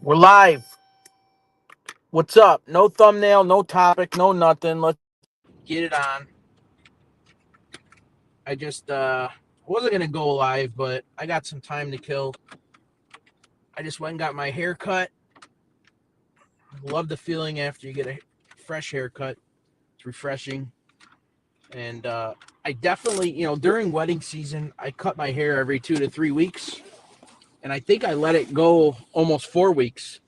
We're live. What's up? No thumbnail, no topic, no nothing. Let's get it on. I just wasn't gonna go live, but I got some time to kill. I just went and got my hair cut. Love the feeling after you get a fresh haircut. It's refreshing. And I definitely, during wedding season, I cut my hair every 2 to 3 weeks. And I think I let it go almost 4 weeks.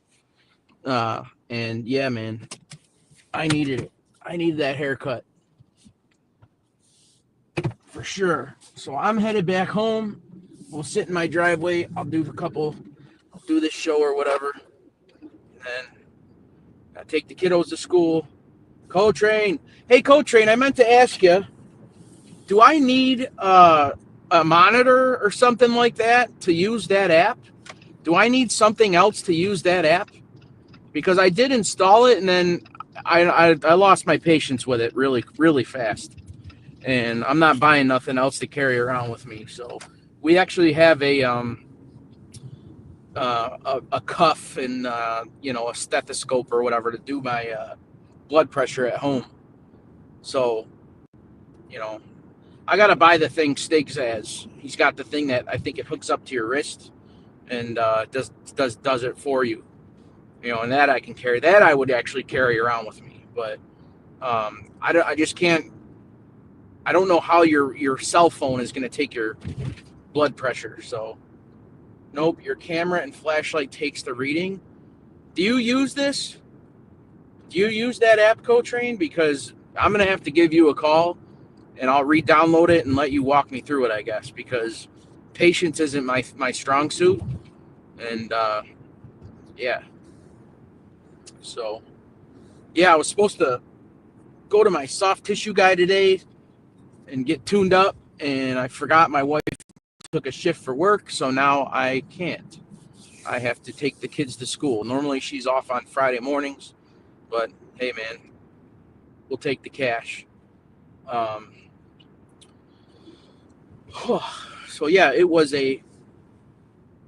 And yeah, man, I needed it. I needed that haircut for sure. So I'm headed back home. We'll sit in my driveway. I'll do this show or whatever. And then I take the kiddos to school. Co-train. Hey, Co-train, I meant to ask you, do I need a monitor or something like that to use that app? Do I need something else to use that app? Because I did install it and then I lost my patience with it really, really fast. And I'm not buying nothing else to carry around with me. So we actually have a cuff and a stethoscope or whatever to do my blood pressure at home. So I gotta buy the thing Stiggs has. He's got the thing that I think it hooks up to your wrist and does it for you. And that I can carry. That I would actually carry around with me. But I just can't. I don't know how your cell phone is going to take your blood pressure. So, nope, your camera and flashlight takes the reading. Do you use this? Do you use that app, Co-Train? Because I'm going to have to give you a call, and I'll re-download it and let you walk me through it, I guess, because patience isn't my strong suit. And, yeah. So, yeah, I was supposed to go to my soft tissue guy today and get tuned up, and I forgot my wife took a shift for work, so now I can't. I have to take the kids to school. Normally she's off on Friday mornings, but hey, man, we'll take the cash. So yeah, it was a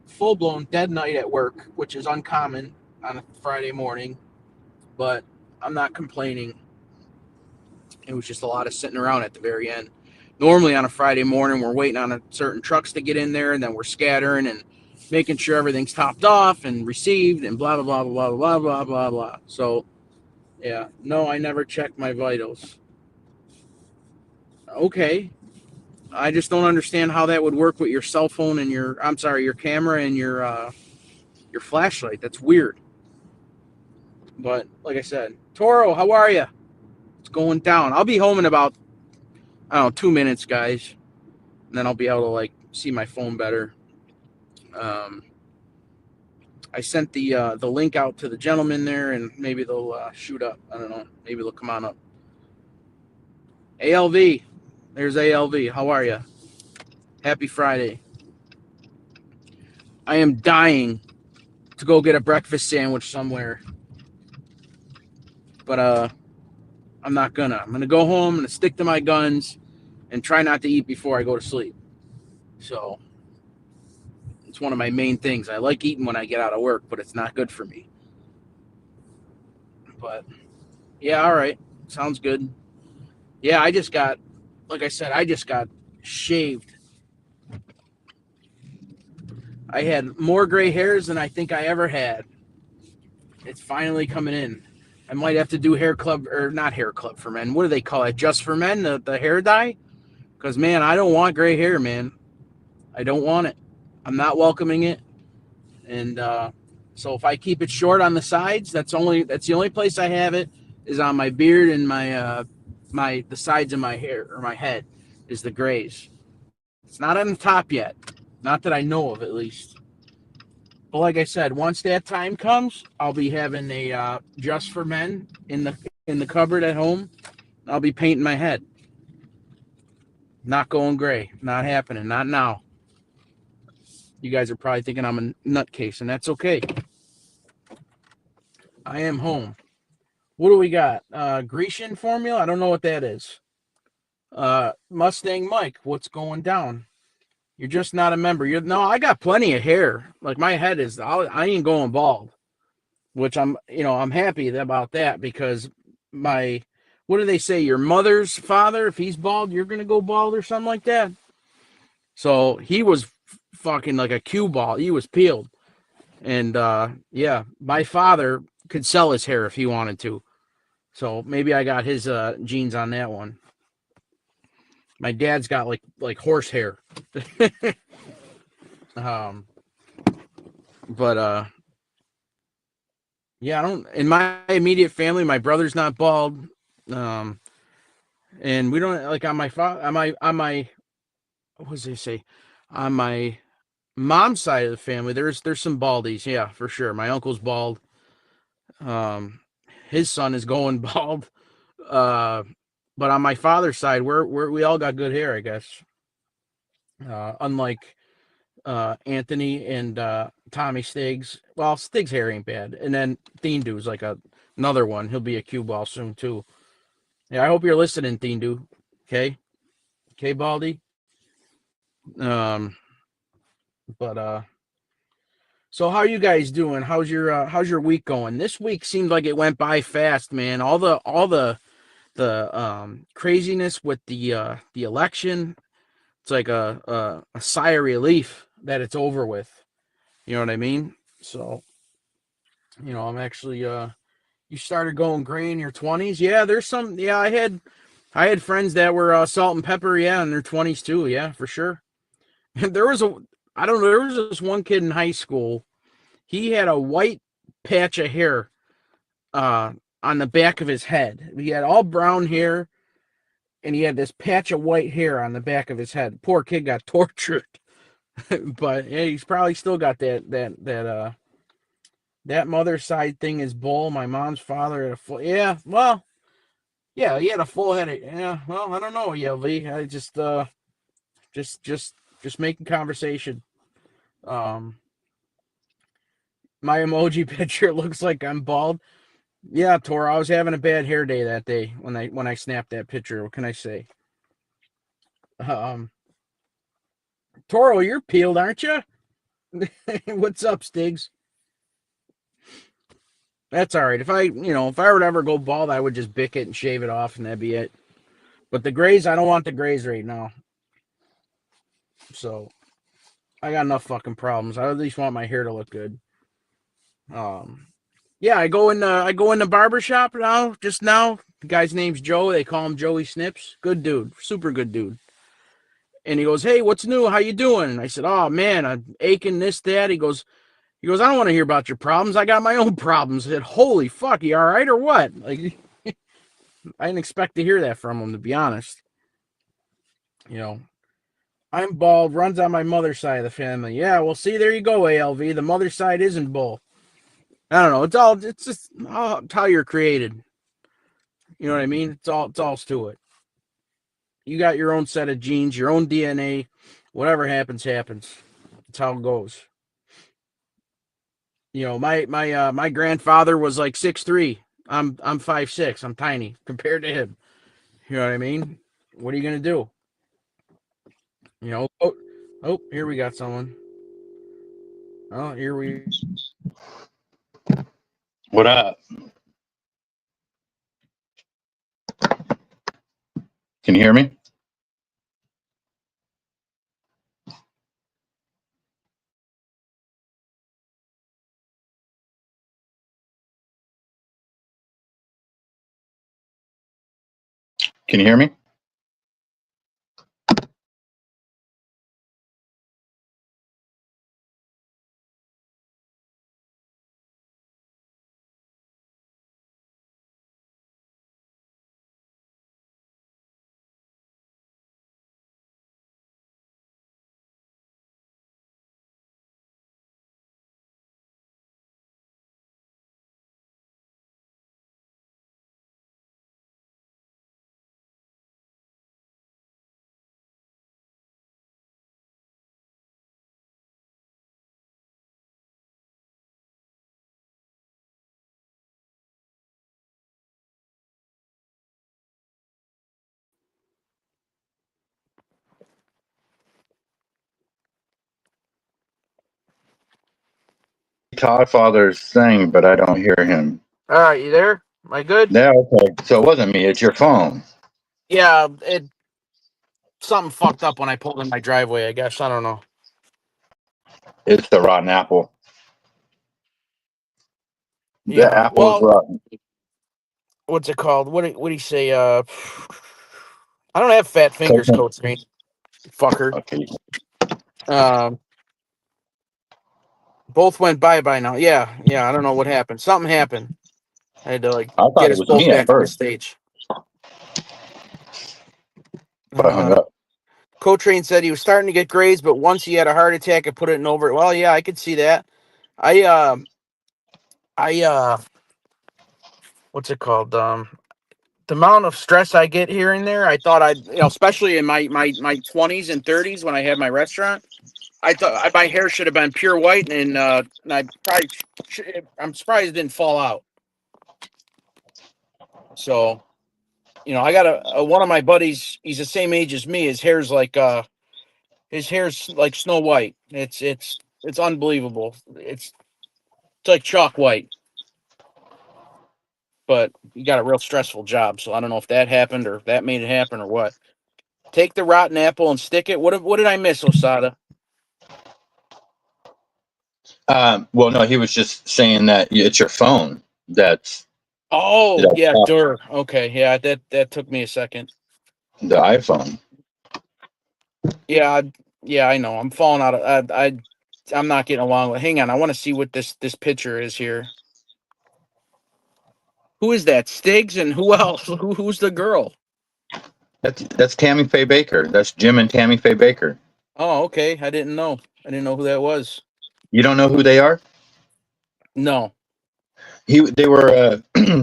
full-blown dead night at work, which is uncommon on a Friday morning, but I'm not complaining. It was just a lot of sitting around at the very end. Normally on a Friday morning, we're waiting on certain trucks to get in there, and then we're scattering and making sure everything's topped off and received and blah, blah, blah, blah, blah, blah, blah, blah. So, yeah, no, I never checked my vitals. Okay. I just don't understand how that would work with your cell phone and your camera and your flashlight. That's weird. But like I said, Toro, how are you? It's going down. I'll be home in about, 2 minutes, guys. And then I'll be able to see my phone better. I sent the link out to the gentleman there, and maybe they'll shoot up. I don't know. Maybe they'll come on up. ALV, there's ALV. How are you? Happy Friday. I am dying to go get a breakfast sandwich somewhere, but I'm not gonna. I'm gonna go home and stick to my guns and try not to eat before I go to sleep. So it's one of my main things. I like eating when I get out of work, but it's not good for me. But yeah, all right, sounds good. Yeah, like I said, I just got shaved. I had more gray hairs than I think I ever had. It's finally coming in. I might have to do hair club, or not hair club for men. What do they call it? Just for men, the hair dye? Because, man, I don't want gray hair, man. I don't want it. I'm not welcoming it. And so if I keep it short on the sides, that's the only place I have it is on my beard and the sides of my hair or my head is the grays. It's not on the top yet. Not that I know of, at least. But like I said, once that time comes, I'll be having a just for men in the cupboard at home. I'll be painting my head. Not going gray. Not happening. Not now. You guys are probably thinking I'm a nutcase, and that's okay. I am home. What do we got? Grecian formula? I don't know what that is. Mustang Mike, what's going down? You're just not a member. No, I got plenty of hair. Like my head is, I ain't going bald. which I'm happy about that because my, what do they say? Your mother's father, if he's bald, you're gonna go bald or something like that. So he was fucking like a cue ball. He was peeled, and yeah, my father could sell his hair if he wanted to. So maybe I got his genes on that one. My dad's got like horse hair. um, but yeah, I don't. In my immediate family, my brother's not bald. Um, and we don't like on my father on my what does they say on my mom's side of the family. There's some baldies, yeah, for sure. My uncle's bald. Um, his son is going bald. Uh, but on my father's side, we all got good hair, I guess. Unlike Anthony and Tommy Stiggs. Well, Stiggs' hair ain't bad, and then Theendu's like another one. He'll be a cue ball soon too. Yeah, I hope you're listening, Theendu. Okay, okay, Baldy. Um, but so how you guys doing? How's your week going? This week seemed like it went by fast, man. All the craziness with the election. It's like a sigh of relief that it's over with. You know what I mean? So, I'm actually you started going gray in your 20s. Yeah, there's some. Yeah, I had friends that were salt and pepper. Yeah, in their 20s too. Yeah, for sure. There was a I don't know. There was this one kid in high school. He had a white patch of hair uh, on the back of his head. He had all brown hair, and he had this patch of white hair on the back of his head. Poor kid got tortured, but yeah, he's probably still got that mother side thing is bull. My mom's father had a full. Yeah, well, yeah, he had a full head. Yeah, well, I don't know, LV. I just just making conversation. Um, my emoji picture looks like I'm bald. Yeah, Tor, I was having a bad hair day that day when I snapped that picture. What can I say? Um, Toro, you're peeled, aren't you? What's up, Stigs? That's all right. If I were to ever go bald, I would just bick it and shave it off, and that'd be it. But the grays, I don't want the grays right now. So I got enough fucking problems. I at least want my hair to look good. Um, yeah, I go in the barber shop now. Just now, the guy's name's Joe. They call him Joey Snips. Good dude, super good dude. And he goes, "Hey, what's new? How you doing?" And I said, "Oh man, I'm aching this, that." He goes, "I don't want to hear about your problems. I got my own problems." I said, "Holy fuck, you all right or what?" Like, I didn't expect to hear that from him, to be honest. You know, I'm bald, runs on my mother's side of the family. Yeah, well, see, there you go, ALV. The mother's side isn't bull. I don't know. It's just how you're created. You know what I mean? It's all to it. You got your own set of genes, your own DNA. Whatever happens, happens. That's how it goes. My grandfather was like 6'3". I'm 5'6". I'm tiny compared to him. You know what I mean? What are you gonna do? Oh, here we got someone. Oh, here we. What up? Can you hear me? Can you hear me? Godfather's thing, but I don't hear him. All right, you there? Am I good? Yeah, okay. So it wasn't me. It's your phone. Yeah, something fucked up when I pulled in my driveway. I guess I don't know. It's the rotten apple. The Yeah. apple is Well, rotten. what's it called? What do you say? I don't have fat fingers, Cocaine. Coach Green. Fucker. Okay. Um, both went bye now. Yeah. I don't know what happened. Something happened. I had to I get thought it us was both me at back on the first, stage. but I hung up. Cotrain said he was starting to get grades, but once he had a heart attack, it put it in over. Well, yeah, I could see that. I what's it called? The amount of stress I get here and there, I thought especially in my 20s and 30s when I had my restaurant, I thought my hair should have been pure white, and I probably I'm surprised it didn't fall out. So, I got one of my buddies. He's the same age as me. His hair's like Snow White. It's unbelievable. It's like chalk white. But you got a real stressful job, so I don't know if that happened or if that made it happen or what. Take the rotten apple and stick it. What did I miss, Osada? Well, no, he was just saying that it's your phone. That's Oh, that's yeah, dur. Okay, yeah, that took me a second. the iPhone. Yeah, yeah, I know. I'm falling out of I'm not getting along with. Hang on, I want to see what this picture is here. Who is that? Stiggs, and who else? Who's the girl? That's Tammy Faye Baker. That's Jim and Tammy Faye Baker. Oh, okay. I didn't know. I didn't know who that was. You don't know who they are? No. They were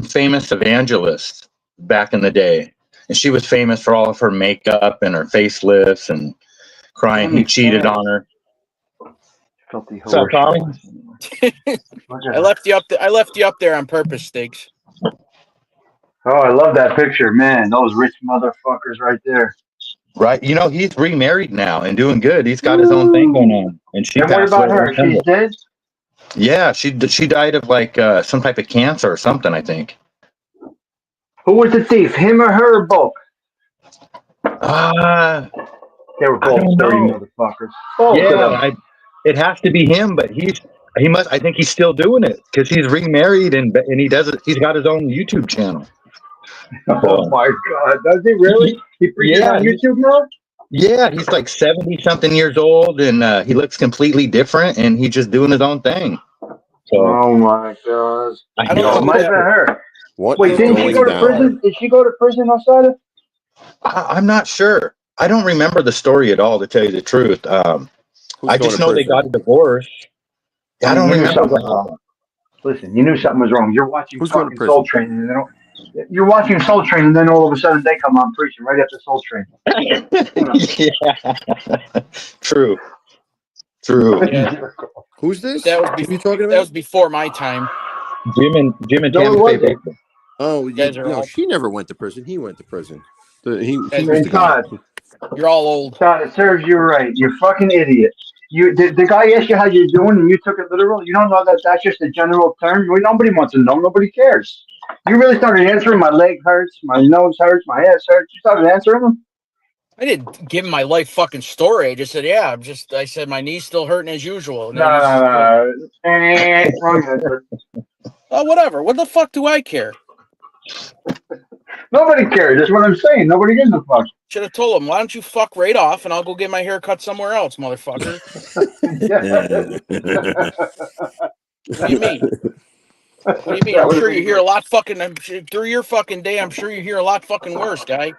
famous evangelists back in the day, and she was famous for all of her makeup and her facelifts and crying he cheated on her. Filthy What's up, horse. Tommy? I left you up there. I left you up there on purpose, Stiggs. Oh, I love that picture, man. Those rich motherfuckers right there. Right, he's remarried now and doing good. He's got his own thing going on, and she And what passed away about her? in She's December. dead? Yeah, she died of like some type of cancer or something, I think. Who was the thief? Him or her or both? Uh, They were I both don't dirty know. motherfuckers. Both of them. It has to be him, but he must. I think he's still doing it because he's remarried and he does it. He's got his own YouTube channel. Oh my God! Does he really? He preaches Yeah, on YouTube now? yeah. He's like 70 something years old, and he looks completely different, and he's just doing his own thing. So Oh my God! I don't So know it who might have that. been her. What Wait, is didn't she go going to down? prison? Did she go to prison, Osada? I'm not sure. I don't remember the story at all, to tell you the truth. Who's I going just to know they prison? got a divorce. I don't You knew remember something was what. wrong. Listen, you knew something was wrong. You're watching Who's going to fucking Soul prison? Train, and you're watching Soul Train, and then all of a sudden they come on preaching right after Soul Train. Yeah, true. Yeah, Who's this? that was Who are you before. talking That about? was before my time. Jim and No, it Tammy Faye wasn't. Baker. Oh, You guys are all. she never went to prison. He went to prison. He Guys was are the guy. Todd, you're all old. Todd, it serves you right. You fucking idiot. The guy asked you how you're doing, and you took it literal. You don't know that that's just a general term. Nobody wants to know. Nobody cares. You really started answering. My leg hurts. My nose hurts. My ass hurts. You started answering them. I didn't give him my life fucking story. I just said, yeah. I said my knee's still hurting as usual. And No, then he's just like, no, no. Wrong answer. oh, whatever. What the fuck do I care? Nobody cares. That's what I'm saying. Nobody gives a fuck. Should have told him, why don't you fuck right off and I'll go get my hair cut somewhere else, motherfucker. What do you mean? What do you mean? That I'm would have sure you been hear a great. lot fucking through your fucking day. I'm sure you hear a lot fucking worse, guy.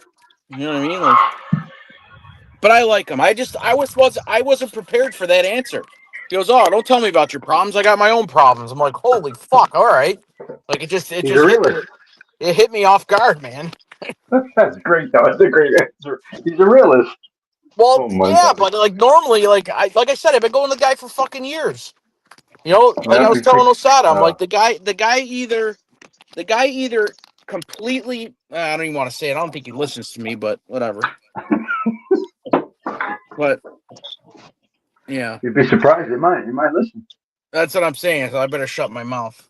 You know what I mean? Like, but I like him. I wasn't prepared for that answer. He goes, oh, don't tell me about your problems. I got my own problems. I'm like, holy fuck. All right. Like it just He's a hit me. realist. It hit me off guard, man. That's great, though. That's a great answer. He's a realist. Well, Oh my yeah, God. but like normally, like I said, I've been going to the guy for fucking years. Like I Yeah, was telling Osada, I'm uh, like the guy either completely. I don't even want to say it. I don't think he listens to me, but whatever. But yeah, you'd be surprised. He might. He might listen. That's what I'm saying. So I better shut my mouth.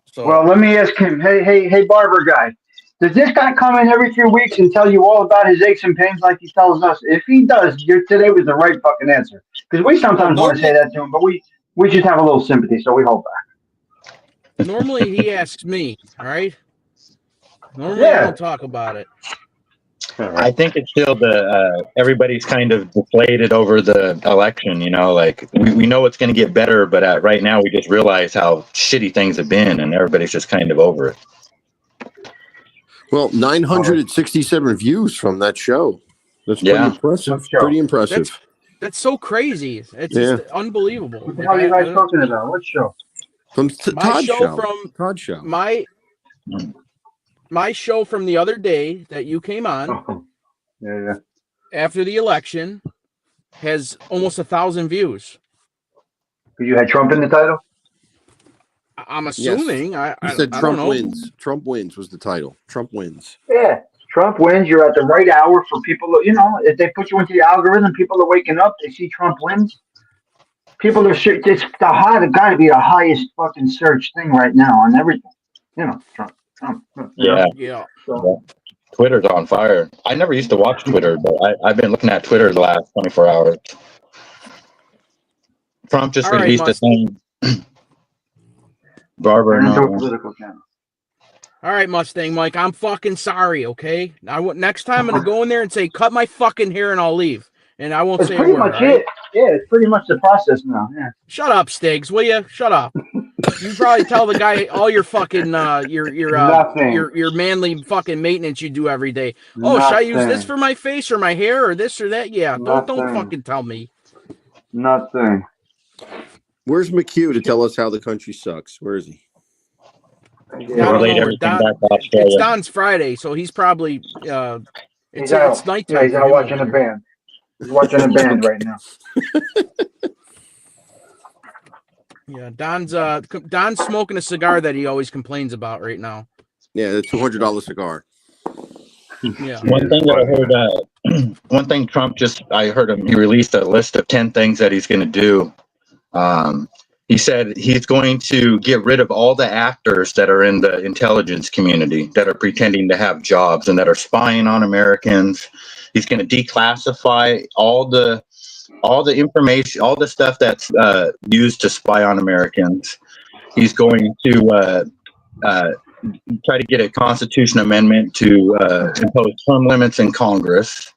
So Well, let me ask him. Hey, barber guy. Does this guy come in every few weeks and tell you all about his aches and pains like he tells us? If he does, today was the right fucking answer. Because we well, sometimes want to say that to him, but we just have a little sympathy, so we hold back. normally he asks me. All right. Normally I Yeah. don't talk about it. I think it's still everybody's kind of deflated over the election. You know, like we know it's going to get better, but right now we just realize how shitty things have been, and everybody's just kind of over it. Well, 967 views from that show. That's pretty impressive. What show? Pretty impressive. That's so crazy. It's Yeah. just unbelievable. What the hell are you guys talking about? What show? From My Todd's show from Todd's show. my show from the other day that you came on Oh, yeah. after the election has almost 1,000 views. You had Trump in the title? I'm assuming. He I said don't Trump know. wins. Trump wins was the title. Trump wins. Yeah. Trump wins. You're at the right hour for people. If they put you into the algorithm, people are waking up. They see Trump wins. People are. It's got to be the highest fucking search thing right now on everything. Trump. Yeah. Yeah. So, Twitter's on fire. I never used to watch Twitter, but I've been looking at Twitter the last 24 hours. Trump just released a thing. Barber. political channel. All right, Mustang Mike, I'm fucking sorry, okay? Next time I'm going to go in there and say, cut my fucking hair and I'll leave. And I won't That's say pretty a word, much right? it. Yeah, it's pretty much the process now. Yeah. Shut up, Stiggs, will you? Shut up. You probably tell the guy all your fucking your manly fucking maintenance you do every day. Oh, should I use this for my face or my hair or this or that? Yeah, don't fucking tell me. Nothing. Where's McHugh to tell us how the country sucks? Where is he? I don't know. It's Don's Friday, so he's probably it's nighttime. He's out watching a band. He's watching a band right now. Yeah, Don's smoking a cigar that he always complains about right now. Yeah, the $200 cigar. Yeah. One thing that I heard, one thing Trump I heard him. He released a list of 10 things that he's going to do. He said he's going to get rid of all the actors that are in the intelligence community that are pretending to have jobs and that are spying on Americans. He's going to declassify all the information, all the stuff that's used to spy on Americans. He's going to try to get a constitution amendment to impose term limits in Congress.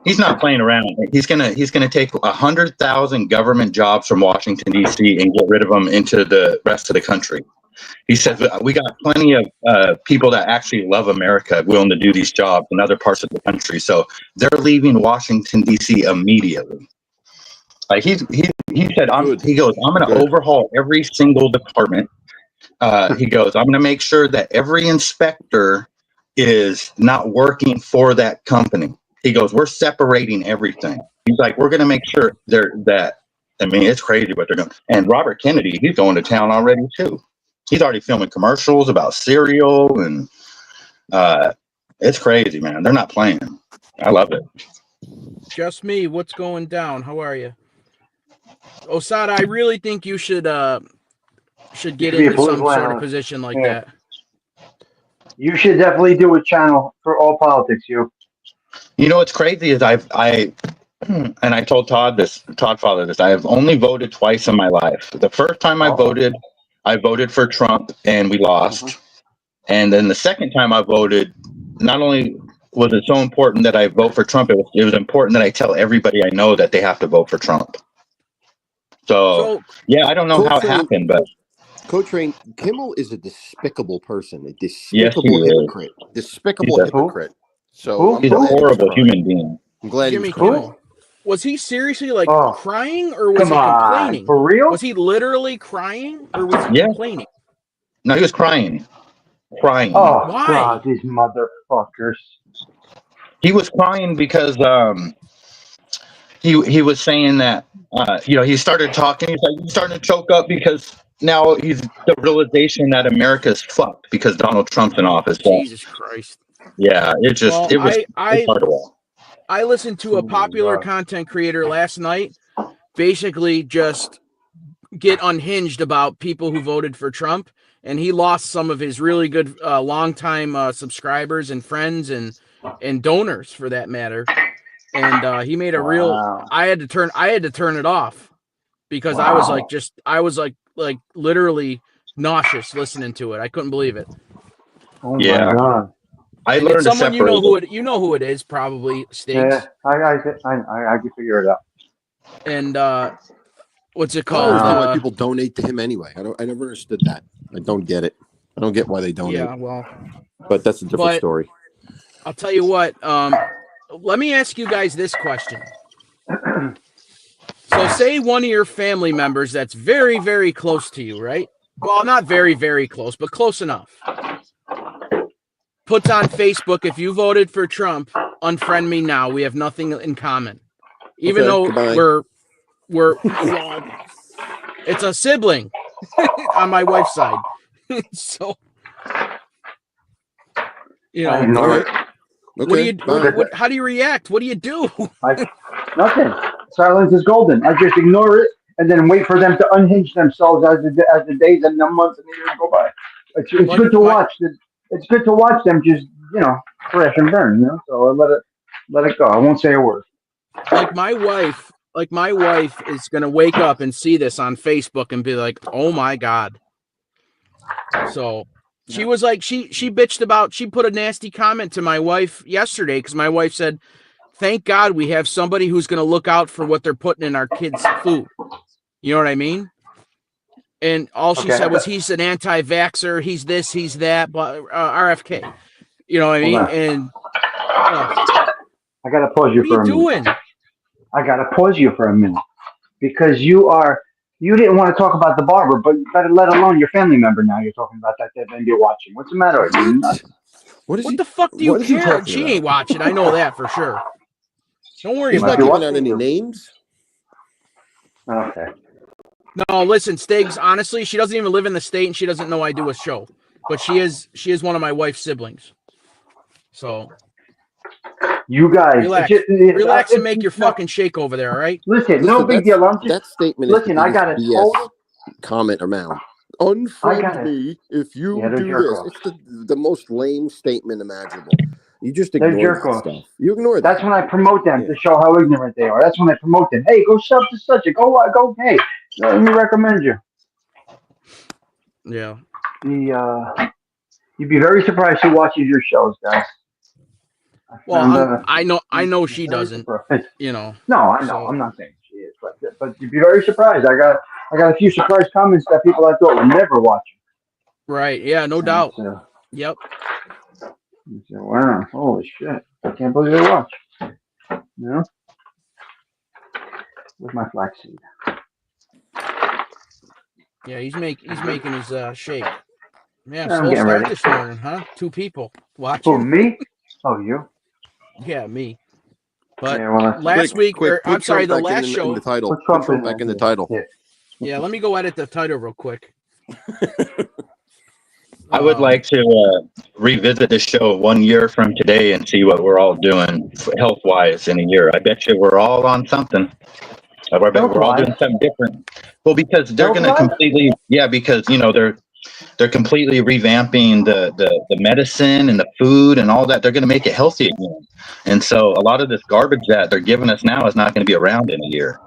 He's not playing around. He's gonna take 100,000 government jobs from Washington D.C. and get rid of them into the rest of the country. He says we got plenty of people that actually love America willing to do these jobs in other parts of the country. So they're leaving Washington D.C. immediately. Like he said, he goes, I'm going to overhaul every single department. He goes, I'm going to make sure that every inspector is not working for that company. He goes, we're separating everything. He's like, we're going to make sure it's crazy what they're doing. And Robert Kennedy, he's going to town already too. He's already filming commercials about cereal, and it's crazy, man. They're not playing. I love it. Just me. What's going down? How are you? Osada, I really think you should get into some sort of position like that. You should definitely do a channel for all politics, you. You know what's crazy is I told Todd Father this. I have only voted twice in my life. The first time I voted for Trump and we lost. And then the second time I voted, not only was it so important that I vote for Trump, it was important that I tell everybody I know that they have to vote for Trump. So yeah, I don't know how it happened, but Coach Rain, Kimmel is a despicable person, a despicable hypocrite. Despicable hypocrite. So he's a horrible human being. I'm glad Jimmy Kimmel. Was he seriously crying or was he complaining? For real? Was he literally crying or was he complaining? No, he was crying. Crying. Oh, why? God, these motherfuckers. He was crying because he was saying that he started talking. He's like, he's starting to choke up because now he's the realization that America's fucked because Donald Trump's in office. Jesus Christ. Yeah, it was hard to watch. I listened to a popular content creator last night basically just get unhinged about people who voted for Trump, and he lost some of his really good longtime subscribers and friends and donors for that matter. And he made a real. Wow. I had to turn it off because Wow. I was like literally nauseous listening to it. I couldn't believe it. Oh Yeah. my God. I And learned it's to someone separate you know who it is probably, Yeah, Stiggs. I can figure it out. And what's it I don't called? understand why people donate to him anyway. I never understood that. I don't get it. I don't get why they donate. Yeah, well, but that's a different story. I'll tell you what. Let me ask you guys this question. So, say one of your family members that's very, very close to you, right? Well, not very, very close, but close enough. Puts on Facebook, if you voted for Trump, unfriend me now. We have nothing in common. Even though goodbye. we're well, it's a sibling on my wife's side. So, you I know, ignore it. Okay, how do you react? What do you do? Nothing. Silence is golden. I just ignore it and then wait for them to unhinge themselves as the days and the months and the years go by. It's good to watch. It's good to watch them just crash and burn. So I let it go. I won't say a word. Like my wife is gonna wake up and see this on Facebook and be like, "Oh my God." So she was like, she bitched about. She put a nasty comment to my wife yesterday because my wife said, "Thank God we have somebody who's going to look out for what they're putting in our kids' food." You know what I mean? And all she said was, "He's an anti-vaxxer. He's this. He's that." But RFK. You know what I mean? And I gotta pause you for a minute. What are you doing? I gotta pause you for a minute because you didn't want to talk about the barber, but let alone your family member. Now you're talking about that and you're watching. What's the matter with you? What the fuck do you care? She ain't watching. I know that for sure. Don't worry about it. He's not giving out any names. Okay. No, listen, Stiggs, honestly, she doesn't even live in the state and she doesn't know I do a show. But she is one of my wife's siblings. So you guys relax and make your fucking shake over there, all right? Listen, no big deal. That statement is I got a BS comment around. Unfriend me if you do this. It's the most lame statement imaginable. You just ignore that stuff. You ignore that. That's when I promote them to show how ignorant they are. That's when I promote them. Hey, go sub to such a go. Hey, let me recommend you. Yeah. You'd be very surprised who watches your shows, guys. Well, I know she doesn't. You know. No, I know. So. I'm not saying she is, but you'd be very surprised. I got a few surprise comments that people I thought would never watch. Right. Yeah. No doubt. Yep. Wow. Holy shit! I can't believe they watch. With my flaxseed. Yeah, he's making his shake. Yeah, I'm slow getting start ready. this morning, huh? 2 people watching. Who, me? Oh, you? Yeah, me. But last week, I'm sorry, the last show. In the title. Put Trump back in the title. Yeah, let me go edit the title real quick. I would like to revisit this show 1 year from today and see what we're all doing health-wise in a year. I bet you we're all on something. I bet we're all doing something different. Well, because they're going to completely, because they're completely revamping the medicine and the food and all that. They're going to make it healthy again. And so a lot of this garbage that they're giving us now is not going to be around in a year.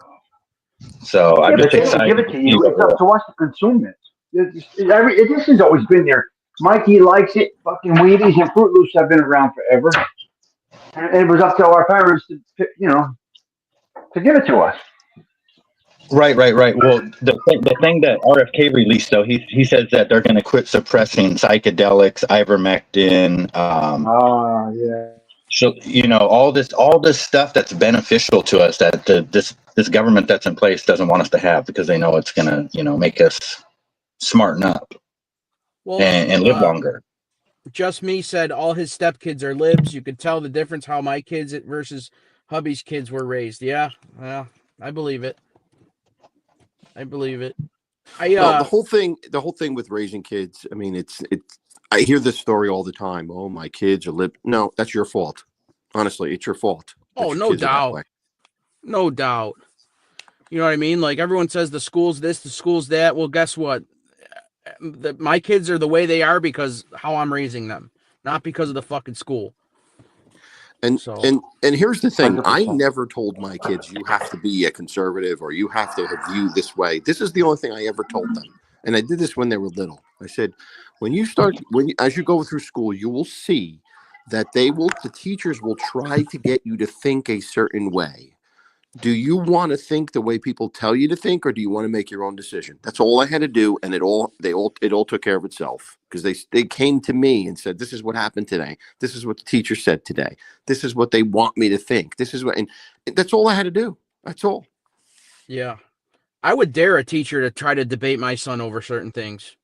So I'm just excited. Give it to you. It's up to us to consume it. This has always been there. Mikey likes it. Fucking Wheaties and Fruit Loops have been around forever. And it was up to our parents to give it to us. Right. Well, the thing that RFK released, though, he says that they're going to quit suppressing psychedelics, ivermectin. So all this stuff that's beneficial to us that this government that's in place doesn't want us to have because they know it's going to make us smarten up and live longer. Just Me said all his stepkids are libs. You could tell the difference how my kids versus hubby's kids were raised. Yeah, well, I believe it. The whole thing with raising kids. I mean, it's. I hear this story all the time. Oh, my kids are lib. No, that's your fault. Honestly, it's your fault. Oh, no doubt. No doubt. You know what I mean? Like everyone says the school's this, the school's that. Well, guess what? My kids are the way they are because how I'm raising them, not because of the fucking school. And so, and here's the thing. 100%. I never told my kids you have to be a conservative or you have to view this way. This is the only thing I ever told them. And I did this when they were little. I said, as you go through school, you will see that the teachers will try to get you to think a certain way. Do you want to think the way people tell you to think, or do you want to make your own decision? That's all I had to do, and it all took care of itself, because they came to me and said, "This is what happened today. This is what the teacher said today. This is what they want me to think. This is what," and that's all I had to do. That's all. Yeah, I would dare a teacher to try to debate my son over certain things.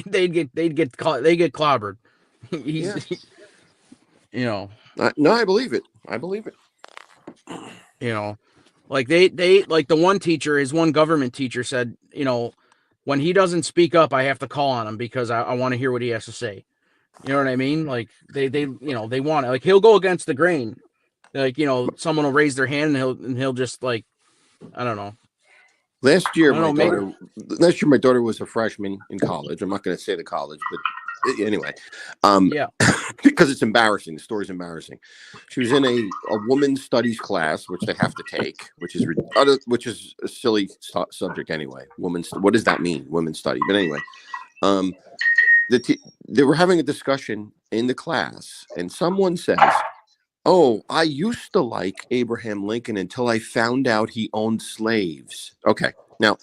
they get clobbered. He's, you know. No, I believe it. I believe it. You know. Like they like the one teacher, his one government teacher said, you know, when he doesn't speak up, I have to call on him because I want to hear what he has to say. You know what I mean? Like they you know, they want it. Like he'll go against the grain. Like, you know, someone will raise their hand and he'll just like, I don't know. Last year my daughter was a freshman in college. I'm not going to say the college, but anyway, yeah, because it's embarrassing. The story's embarrassing. She was in a women's studies class, which they have to take, which is a silly subject anyway. What does that mean? Women's study. But anyway, they were having a discussion in the class, and someone says, "Oh, I used to like Abraham Lincoln until I found out he owned slaves." Okay, now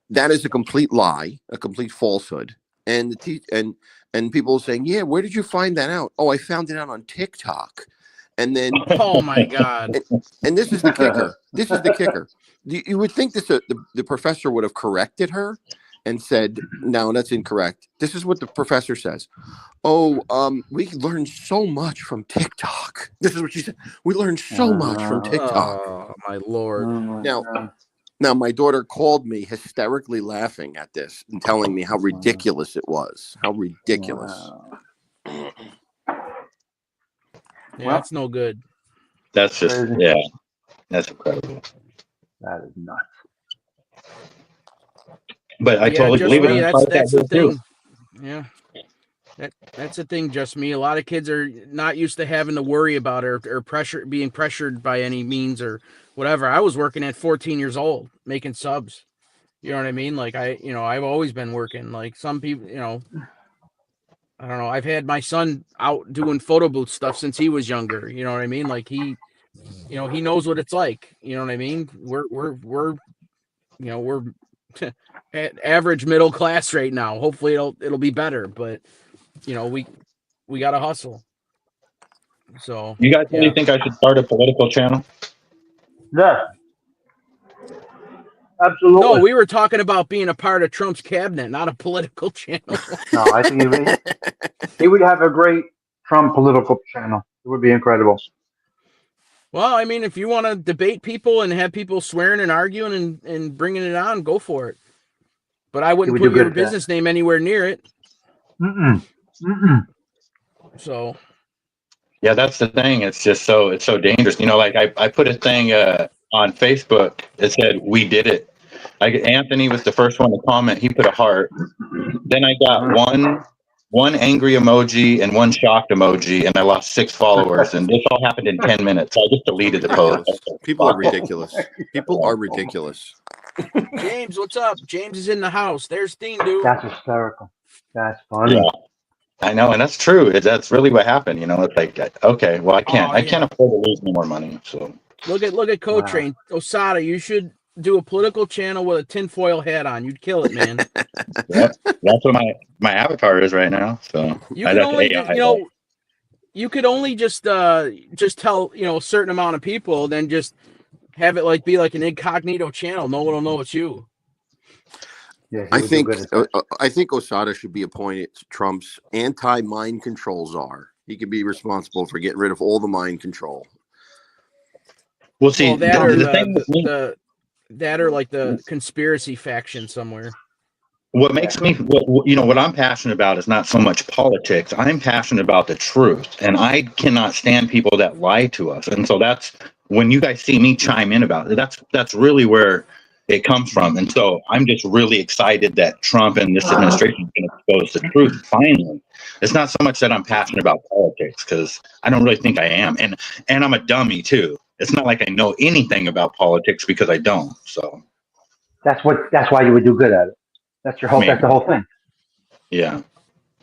that is a complete lie, a complete falsehood. And and people are saying, "Yeah, where did you find that out?" "Oh, I found it out on TikTok." And then, oh my God! And this is the kicker. This is the kicker. You would think the professor would have corrected her and said, "No, that's incorrect." This is what the professor says. "Oh, we learned so much from TikTok." This is what she said. "We learned so much from TikTok." Oh my Lord! Now, my daughter called me hysterically laughing at this and telling me how ridiculous it was. How ridiculous. Yeah, that's no good. That's just, crazy. That's incredible. That is nuts. But I totally believe it. That's the thing. Yeah. That's the thing, just me. A lot of kids are not used to having to worry about or being pressured by any means or whatever. I was working at 14 years old, making subs. You know what I mean? Like I've always been working. Like some people, I don't know. I've had my son out doing photo booth stuff since he was younger. You know what I mean? Like he knows what it's like. You know what I mean? We're at average middle class right now. Hopefully it'll be better, but we got to hustle. So you guys really think I should start a political channel? Yeah. Absolutely. No, we were talking about being a part of Trump's cabinet, not a political channel. No, I think he would have a great Trump political channel. It would be incredible. Well, I mean, if you want to debate people and have people swearing and arguing and bringing it on, go for it. But I wouldn't put your business name anywhere near it. So. Yeah, that's the thing. It's just it's so dangerous. Like I put a thing on Facebook that said, "We did it." Like Anthony was the first one to comment. He put a heart. Then I got one angry emoji and one shocked emoji, and I lost 6 followers. And this all happened in 10 minutes. So I just deleted the post. People are ridiculous. People are ridiculous. James, what's up? James is in the house. There's Dean, dude. That's hysterical. That's funny. Yeah. I know, and that's true. That's really what happened. It's like, okay, well, I can't afford to lose any more money. So look at Co-Train. Wow. Osada, you should do a political channel with a tinfoil hat on. You'd kill it, man. That's what my avatar is right now. So you could only you could only just tell a certain amount of people, then just have it be like an incognito channel. No one will know it's you. Yeah, I think Osada should be appointed Trump's anti-mind control czar. He could be responsible for getting rid of all the mind control. We'll see. That or like the conspiracy faction somewhere. What makes me, what I'm passionate about is not so much politics. I'm passionate about the truth, and I cannot stand people that lie to us. And so that's when you guys see me chime in about it, that's really where it comes from. And so I'm just really excited that Trump and this administration is going to expose the truth finally. It's not so much that I'm passionate about politics, because I don't really think I am. And I'm a dummy too. It's not like I know anything about politics, because I don't. So That's why you would do good at it. That's the maybe. whole thing. Yeah.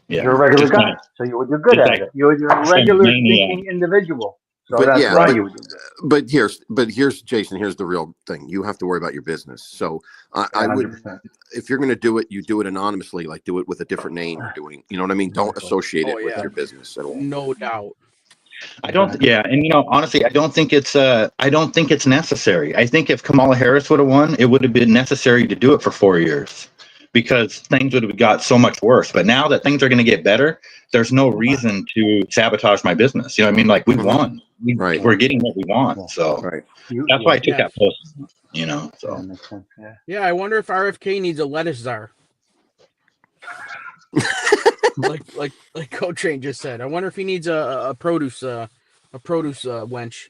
Yeah. You're a regular Just guy, like, so you would do good just at like it. You're a some regular maniac. thinking individual. So But that's yeah, why but, you would do good. but here's Jason. Here's the real thing. You have to worry about your business. So I would, 100%. if you're going to do it, you do it anonymously. Like, do it with a different name. You're doing, you know what I mean? Don't associate Oh it with yeah, your business at all. no doubt. I don't. Yeah, and honestly, I don't think it's. I don't think it's necessary. I think if Kamala Harris would have won, it would have been necessary to do it for 4 years, because things would have got so much worse. But now that things are going to get better, there's no reason to sabotage my business. You know what I mean? Like, we won. Right. We're getting what we want. So Right. that's why I took Yes. that post. So That makes sense. Yeah. Yeah, I wonder if RFK needs a lettuce czar. like Coach Train just said. I wonder if he needs a produce wench.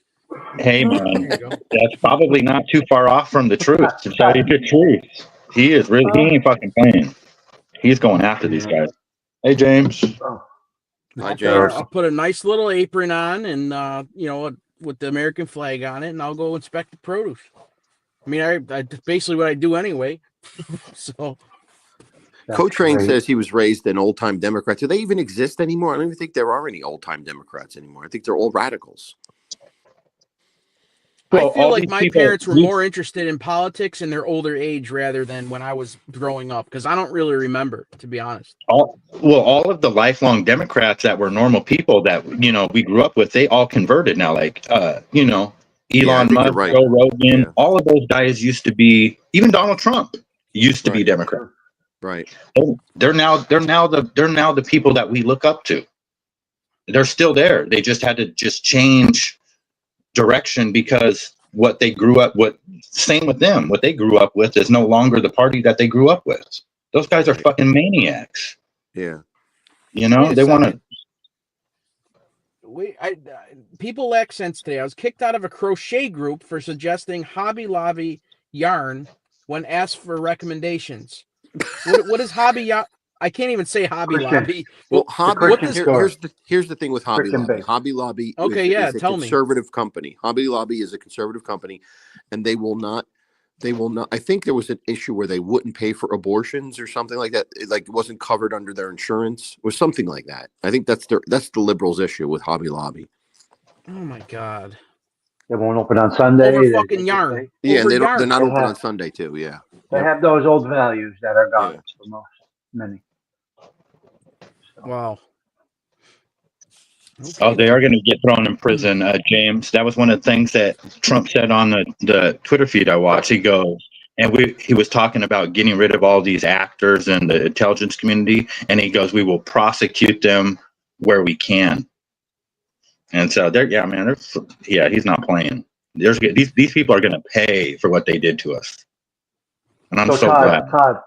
hey, There man, you go. that's probably not too far off from the truth. To tell you the truth, he is really. He ain't fucking playing. He's going after these guys. Hey, James. Oh. Hi, James. I'll put a nice little apron on, and with the American flag on it, and I'll go inspect the produce. I mean, I basically what I do anyway. So. Cotrain says he was raised an old-time Democrat. Do they even exist anymore? I don't even think there are any old-time Democrats anymore. I think they're all radicals. Well, I feel all like these my people- parents were more interested in politics in their older age rather than when I was growing up, because I don't really remember, to be honest. all of the lifelong Democrats that were normal people that we grew up with, they all converted now. Like I Elon think Musk, you're right. Joe Rogan, Yeah. all of those guys used to be. Even Donald Trump used to be Right. Democrat. Right. They're now the people that we look up to. They're still there. They just had to change direction, because what they grew up with, same with them, what they grew up with is no longer the party that they grew up with. Those guys are fucking maniacs. Yeah. They want to. People lack sense today. I was kicked out of a crochet group for suggesting Hobby Lobby yarn when asked for recommendations. What is Hobby? I can't even say Hobby Christian. Lobby. Well, Hobby. Christian store. Here's the thing with Hobby Christian Lobby. base. Hobby Lobby. Okay, is a tell me. conservative company. Hobby Lobby is a conservative company, and they will not. I think there was an issue where they wouldn't pay for abortions or something like that. It wasn't covered under their insurance or something like that. I think that's the liberals' issue with Hobby Lobby. Oh my God. They won't open on Sunday. Over fucking yarn. Yeah, and Over yarn. they're not They open have- on Sunday too. Yeah. They have those old values that are gone Yeah. for many. Wow. Oh, they are going to get thrown in prison, James. That was one of the things that Trump said on the Twitter feed I watched. He goes, and he was talking about getting rid of all these actors in the intelligence community, and he goes, we will prosecute them where we can. And so he's not playing. These people are going to pay for what they did to us, and I'm so glad. Todd,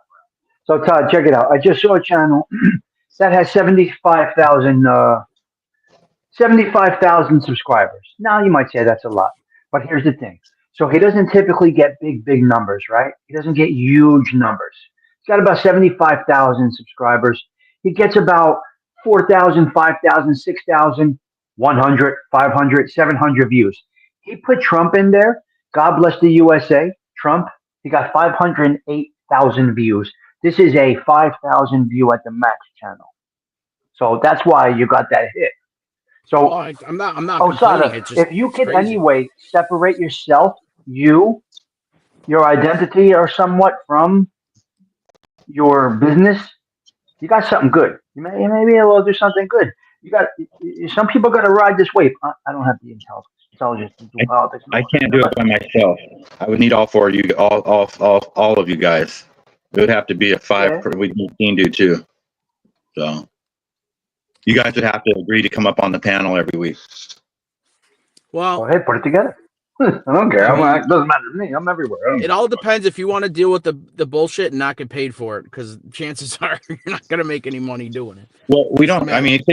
check it out. I just saw a channel that has 75,000 subscribers. Now you might say that's a lot, but here's the thing. So he doesn't typically get big numbers, right? He doesn't get huge numbers. He's got about 75,000 subscribers. He gets about 4,000, 5,000, 6,000, 100, 500, 700 views. He put Trump in there. God bless the USA. Trump, he got 508,000 views. This is a 5,000 view at the max channel. So that's why you got that hit. So I'm not Osada, complaining. It's just if you could crazy. anyway separate yourself, your identity, or somewhat from your business, you got something good. You may be able to do something good. Some people got to ride this wave. I don't have the intelligence to do politics. I can't do it by myself. I would need all four of you, all of you guys. It would have to be a 5. We can do 2. So you guys would have to agree to come up on the panel every week. Well, hey, put it together. I don't care. It doesn't matter to me. I'm everywhere. It all depends if you want to deal with the bullshit and not get paid for it, because chances are you're not going to make any money doing it. Well, we don't. I mean, it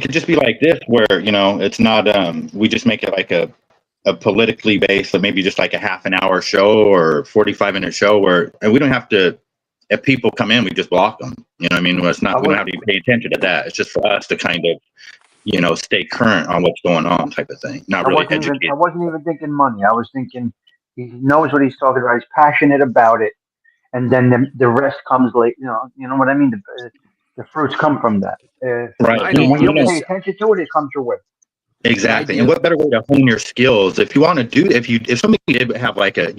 could just be like this, where it's not. We just make it like a a politically based, maybe just like a half an hour show or 45-minute show where, and we don't have to, if people come in, we just block them. You know what I mean? It's not, we don't have to pay attention to that. It's just for us to kind of, stay current on what's going on type of thing. Not really educate. I wasn't even thinking money. I was thinking he knows what he's talking about. He's passionate about it, and then the rest comes late. You know what I mean. The fruits come from that. Right. I When you know. pay attention to it, it comes your way. The Exactly. And idea. what better way to hone your skills if you want to do, if somebody did have like a,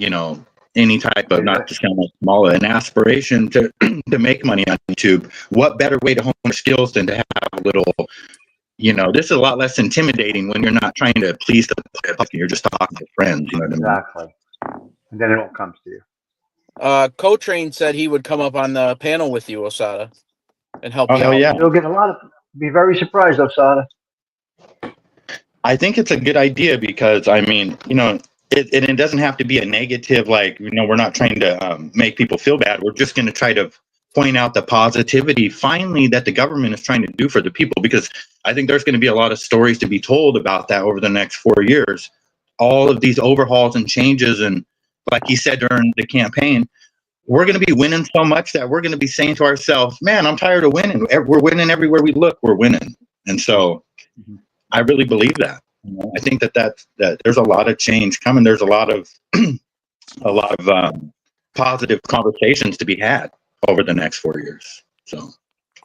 any type of, not to sound like small, an aspiration to to make money on YouTube, what better way to hone your skills than to have a little, this is a lot less intimidating when you're not trying to please the public, you're just talking to friends, you know what I mean? Exactly. And then it all comes to you. Co-train said he would come up on the panel with you, Osada, and help Oh, you hell out. yeah. You'll get a lot of. Be very surprised, Osada. I think it's a good idea because, I mean, it doesn't have to be a negative, like, we're not trying to make people feel bad. We're just going to try to point out the positivity finally that the government is trying to do for the people, because I think there's going to be a lot of stories to be told about that over the next 4 years. All of these overhauls and changes, and like he said during the campaign, we're going to be winning so much that we're going to be saying to ourselves, man, I'm tired of winning. We're winning everywhere we look. We're winning. And so I really believe that. I think that there's a lot of change coming. There's a lot of positive conversations to be had over the next 4 years. So,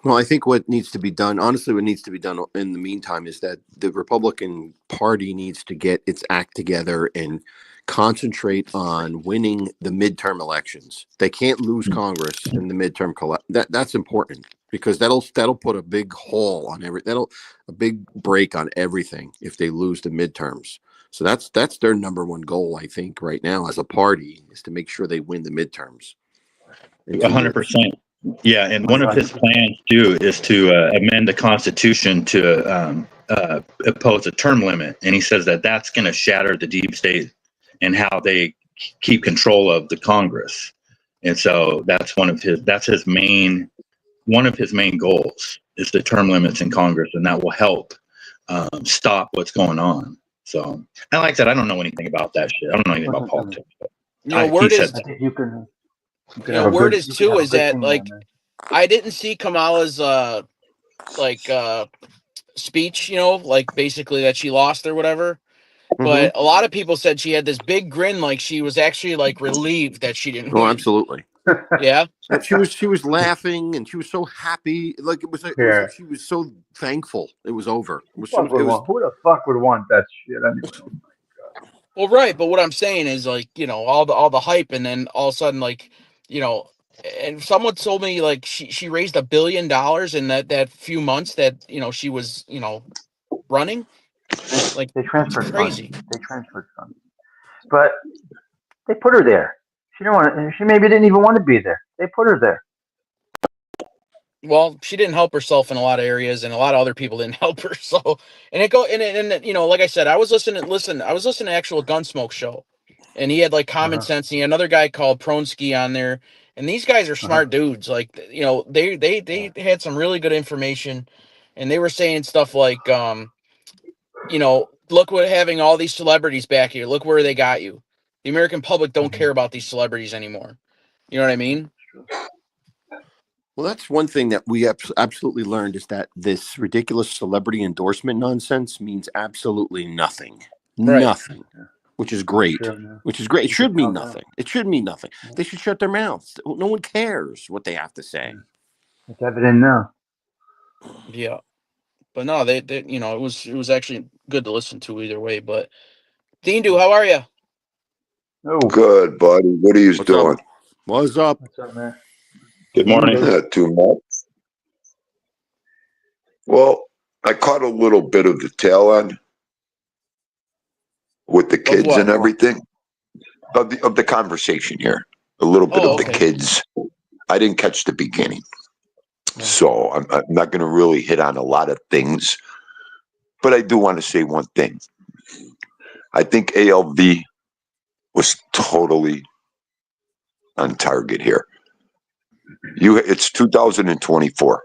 well, I think what needs to be done, honestly, what needs to be done in the meantime is that the Republican Party needs to get its act together and concentrate on winning the midterm elections. They can't lose Congress in the midterm that's important, because that'll put a big hole on a big break on everything if they lose the midterms. So that's their number one goal, I think, right now as a party, is to make sure they win the midterms. 100%. Yeah, and one of his plans too is to amend the Constitution to impose a term limit, and he says that that's going to shatter the deep state and how they keep control of the Congress. And so that's one of his main goals is the term limits in Congress, and that will help stop what's going on. So, and like I said, I don't know anything about that shit. I don't know anything about politics. But word is, I think you can word is too is that, like, I didn't see Kamala's speech, like basically that she lost or whatever. But a lot of people said she had this big grin, like she was actually like relieved that she didn't win. Oh, absolutely. Yeah. She was laughing and she was so happy. Like it was like she was so thankful it was over. Who the fuck would want that shit anyway? Well, right, but what I'm saying is, like, all the hype, and then all of a sudden, like, and someone told me, like, she raised $1 billion in that few months that she was running. Like, they transferred crazy. funds. They transferred funds, but they put her there. She didn't want. She maybe didn't even want to be there. They put her there. Well, she didn't help herself in a lot of areas, and a lot of other people didn't help her. So, like I said, I was listening to actual Gunsmoke show, and he had like Common Sense. And he had another guy called Pronsky on there, and these guys are smart dudes. Like, they had some really good information, and they were saying stuff like, look what having all these celebrities back here. Look where they got you. The American public don't care about these celebrities anymore. You know what I mean? Well, that's one thing that we absolutely learned, is that this ridiculous celebrity endorsement nonsense means absolutely nothing. Right. Nothing. Which is great. It should mean nothing. It should mean nothing. They should shut their mouths. No one cares what they have to say. It's evident now. Yeah. But no, they it was actually good to listen to either way. But Dindu, how are you? Oh, good, buddy. What are you doing? What's up? What's up, man? Good morning. Not too much. Well, I caught a little bit of the tail end with the kids and everything of the conversation here. A little bit of the kids. I didn't catch the beginning, so I'm not going to really hit on a lot of things. But I do want to say one thing. I think ALV was totally on target here. It's 2024.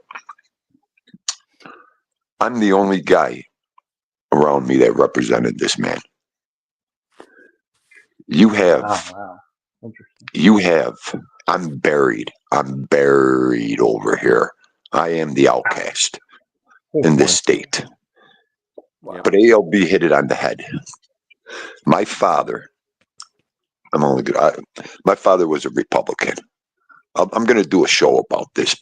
I'm the only guy around me that represented this man. You have, Wow. Interesting. you have. I'm buried. I'm buried over here. I am the outcast in this state. Wow. But ALB hit it on the head. My father, I'm only good. My father was a Republican. I'm going to do a show about this,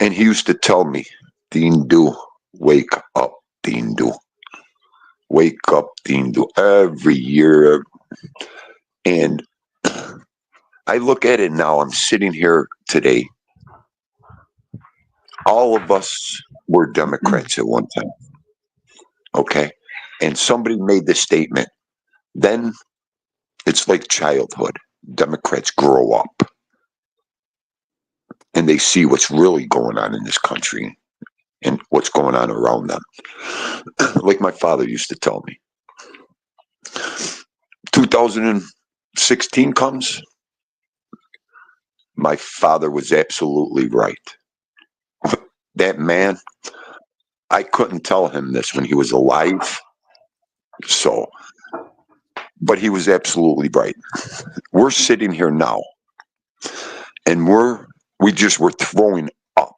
and he used to tell me, Dean Do, wake up, Dean Do. Wake up, Dean Do. Every year. And I look at it now. I'm sitting here today. All of us were Democrats at one time. Okay. And somebody made the statement. Then it's like childhood. Democrats grow up and they see what's really going on in this country and what's going on around them. Like my father used to tell me. 2016 comes. My father was absolutely right. That man, I couldn't tell him this when he was alive. So, but he was absolutely right. We're sitting here now and we're throwing up.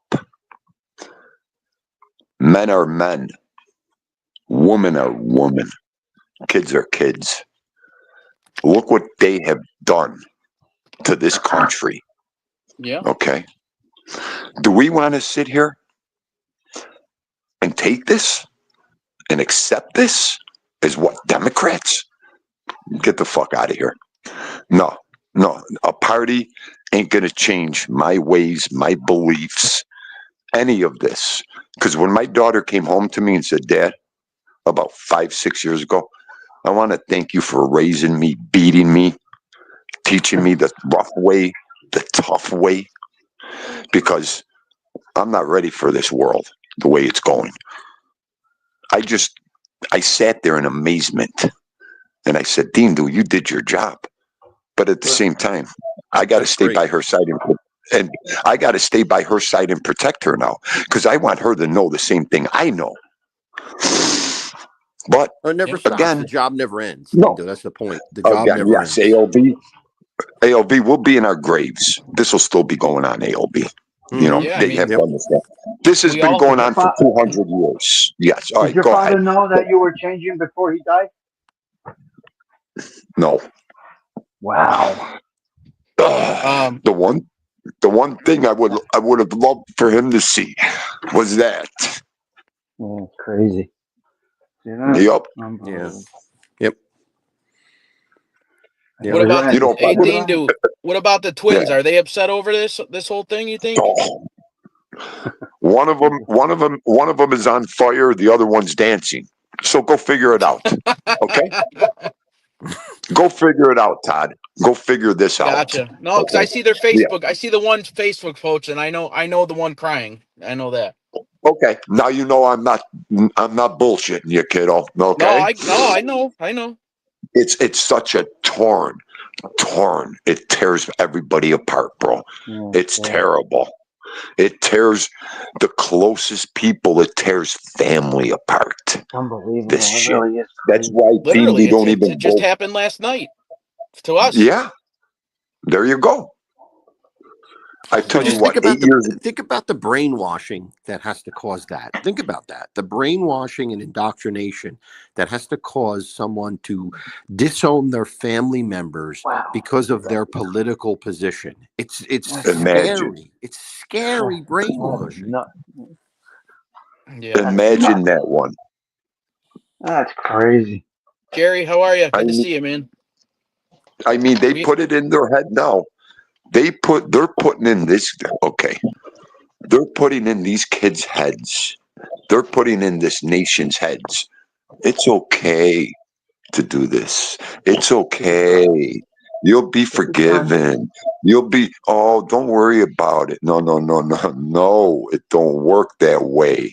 Men are men. Women are women. Kids are kids. Look what they have done to this country. Yeah. Okay. Do we want to sit here and take this and accept this as what, Democrats? Get the fuck out of here. No. A party ain't going to change my ways, my beliefs, any of this. Because when my daughter came home to me and said, Dad, about 5-6 years ago, I want to thank you for raising me, beating me, teaching me the rough way, the tough way, because I'm not ready for this world the way it's going. I sat there in amazement and I said, Dean, you did your job. But at the same time, I got to stay by her side and I got to stay by her side and protect her now because I want her to know the same thing I know. But it never stops. Again, the job never ends. No. That's the point. The job never yes, ends. ALB will be in our graves. This will still be going on, ALB. You know, Yeah, they have done this stuff. This has been going on for 200 years. Yes. All right, did your go father ahead. know that you were changing before he died? No. Wow. The one thing I would have loved for him to see was that. Oh, crazy. Yep. Yeah. Yep. What about hey, Dean Do? What about the twins? Are they upset over this whole thing? You think? Oh. One of them is on fire. The other one's dancing. So go figure it out. Okay. Go figure it out, Todd. Go figure this out. Gotcha. No, because I see their Facebook. Yeah. I see the one Facebook post, and I know the one crying. I know that. Okay. Now you know I'm not bullshitting you, kiddo. Okay. No, I know. It's such a torn. It tears everybody apart, bro. It's terrible. It tears the closest people. It tears family apart. Unbelievable. This shit. Really is. That's why literally don't even. It just happened last night to us. Yeah. There you go. I told you what, 8 years. Think about the brainwashing that has to cause that. Think about that. The brainwashing and indoctrination that has to cause someone to disown their family members because of their political position. It's scary. It's scary brainwashing. Yeah. Imagine that one. That's crazy. Jerry, how are you? Good to see you, man. I mean, they put it in their head now. They're putting in this. Okay. They're putting in these kids' heads. They're putting in this nation's heads. It's okay to do this. It's okay. You'll be forgiven. You'll be, don't worry about it. No. It don't work that way.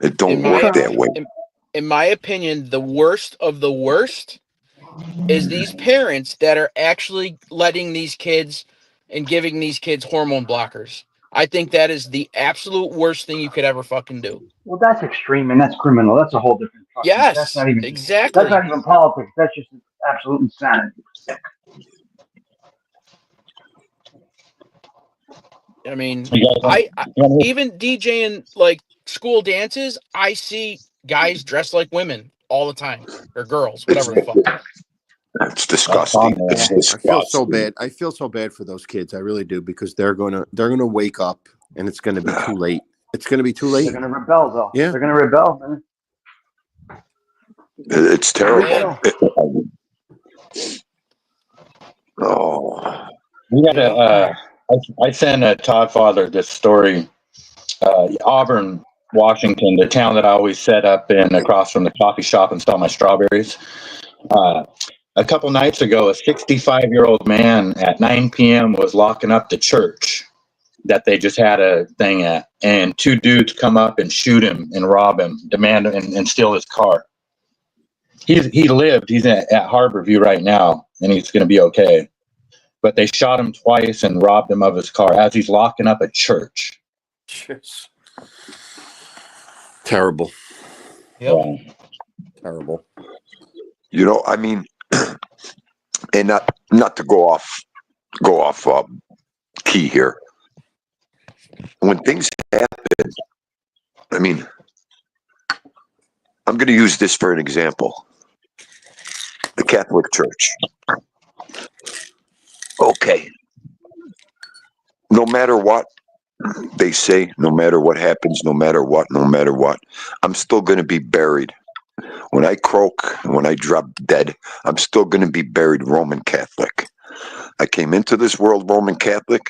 It don't work that way. In my opinion, the worst of the worst is these parents that are actually letting these kids and giving these kids hormone blockers. I think that is the absolute worst thing you could ever fucking do. Well, that's extreme and that's criminal. That's a whole different. Yes, That's not even exactly. That's not even politics. That's just absolute insanity. I mean, You guys I want to even DJing like school dances, I see guys dressed like women all the time, or girls, It's whatever the fuck. it's That's fun, disgusting. man. It's I feel so disgusting. bad. I feel so bad for those kids. I really do, because they're gonna wake up and it's gonna be too late. It's gonna be too They're late. gonna rebel, though. Yeah. They're gonna rebel, man. It's terrible. Man, Oh, We got you know, I sent Todd Father this story. Auburn, Washington, the town that I always set up in across from the coffee shop and sell my strawberries. Uh, a couple nights ago, a 65-year-old man at 9 p.m. was locking up the church that they just had a thing at, and two dudes come up and shoot him and rob him, demand and steal his car. He lived. He's at Harborview right now, and he's going to be okay. But they shot him twice and robbed him of his car as he's locking up a church. Jeez. Terrible. yep. Terrible. I mean, and not to go off key here. When things happen, I mean, I'm going to use this for an example. The Catholic Church. Okay. No matter what they say, no matter what happens, no matter what, I'm still going to be buried. When I croak, when I drop dead, I'm still going to be buried Roman Catholic. I came into this world Roman Catholic.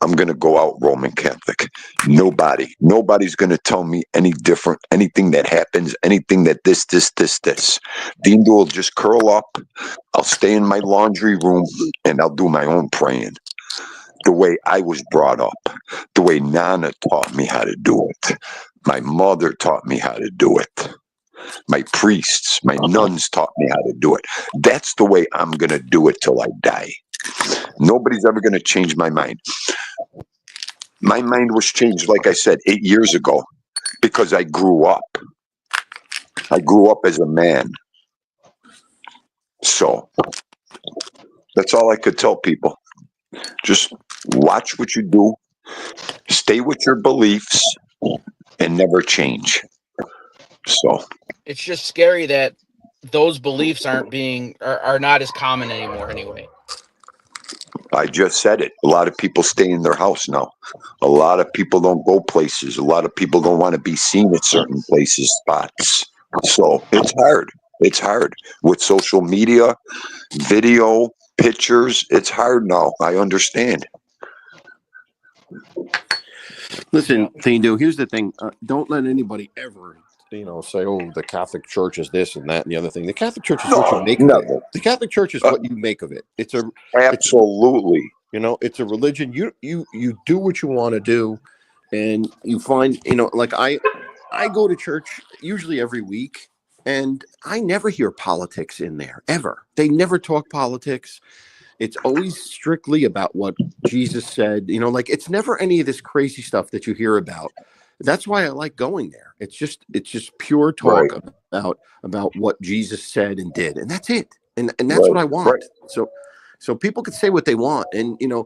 I'm going to go out Roman Catholic. Nobody's going to tell me any different, anything that happens, anything that this. Dindo will just curl up. I'll stay in my laundry room and I'll do my own praying. The way I was brought up, the way Nana taught me how to do it. My mother taught me how to do it. My priests, my nuns taught me how to do it. That's the way I'm going to do it till I die. Nobody's ever going to change my mind. My mind was changed, like I said, 8 years ago because I grew up. I grew up as a man. So that's all I could tell people. Just watch what you do, stay with your beliefs, and never change. So It's just scary that those beliefs are not as common anymore anyway. I just said it. A lot of people stay in their house now. A lot of people don't go places. A lot of people don't want to be seen at certain places, spots. So it's hard. It's hard with social media, video, pictures. It's hard now. I understand. Listen, Thindo, here's the thing. Don't let anybody ever, say, "Oh, the Catholic Church is this and that and the other thing." The Catholic Church is what you make of it. Never. The Catholic Church is what you make of it. Absolutely. It's a religion. You do what you want to do, and you find, like I go to church usually every week, and I never hear politics in there ever. They never talk politics. It's always strictly about what Jesus said. Like it's never any of this crazy stuff that you hear about. That's why I like going there. It's just pure talk about what Jesus said and did, and that's it. And that's what I want. Right. So people could say what they want, and the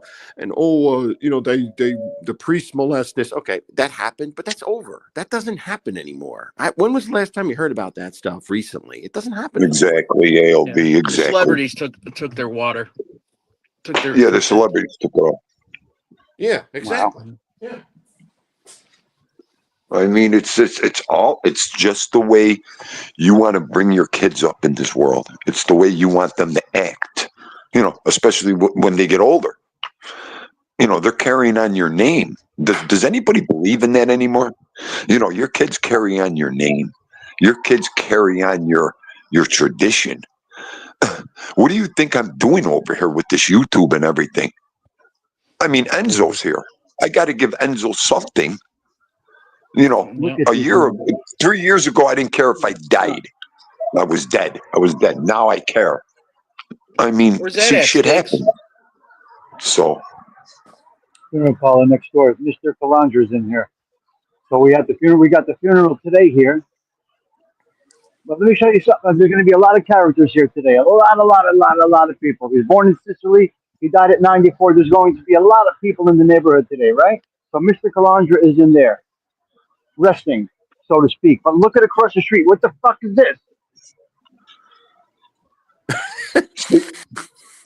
priests molest this. Okay, that happened, but that's over. That doesn't happen anymore. When was the last time you heard about that stuff? Recently, it doesn't happen anymore. Exactly, ALB. Yeah. Exactly. The celebrities took their water. The celebrities took off. Yeah, exactly. Wow. Yeah. I mean, it's just the way you want to bring your kids up in this world. It's the way you want them to act. Especially when they get older. They're carrying on your name. Does anybody believe in that anymore? Your kids carry on your name. Your kids carry on your tradition. What do you think I'm doing over here with this YouTube and everything? I mean, Enzo's here. I got to give Enzo something. Look at this. 3 years ago, I didn't care if I died. I was dead. Now I care. I mean, Where's that see, at, shit Sticks? happens. So, Funeral Paula next door. Mr. Calandra's in here. So we got the funeral today here. But let me show you something. There's going to be a lot of characters here today. A lot of people. He was born in Sicily. He died at 94. There's going to be a lot of people in the neighborhood today, right? So Mr. Calandra is in there, resting, so to speak. But look at across the street. What the fuck is this?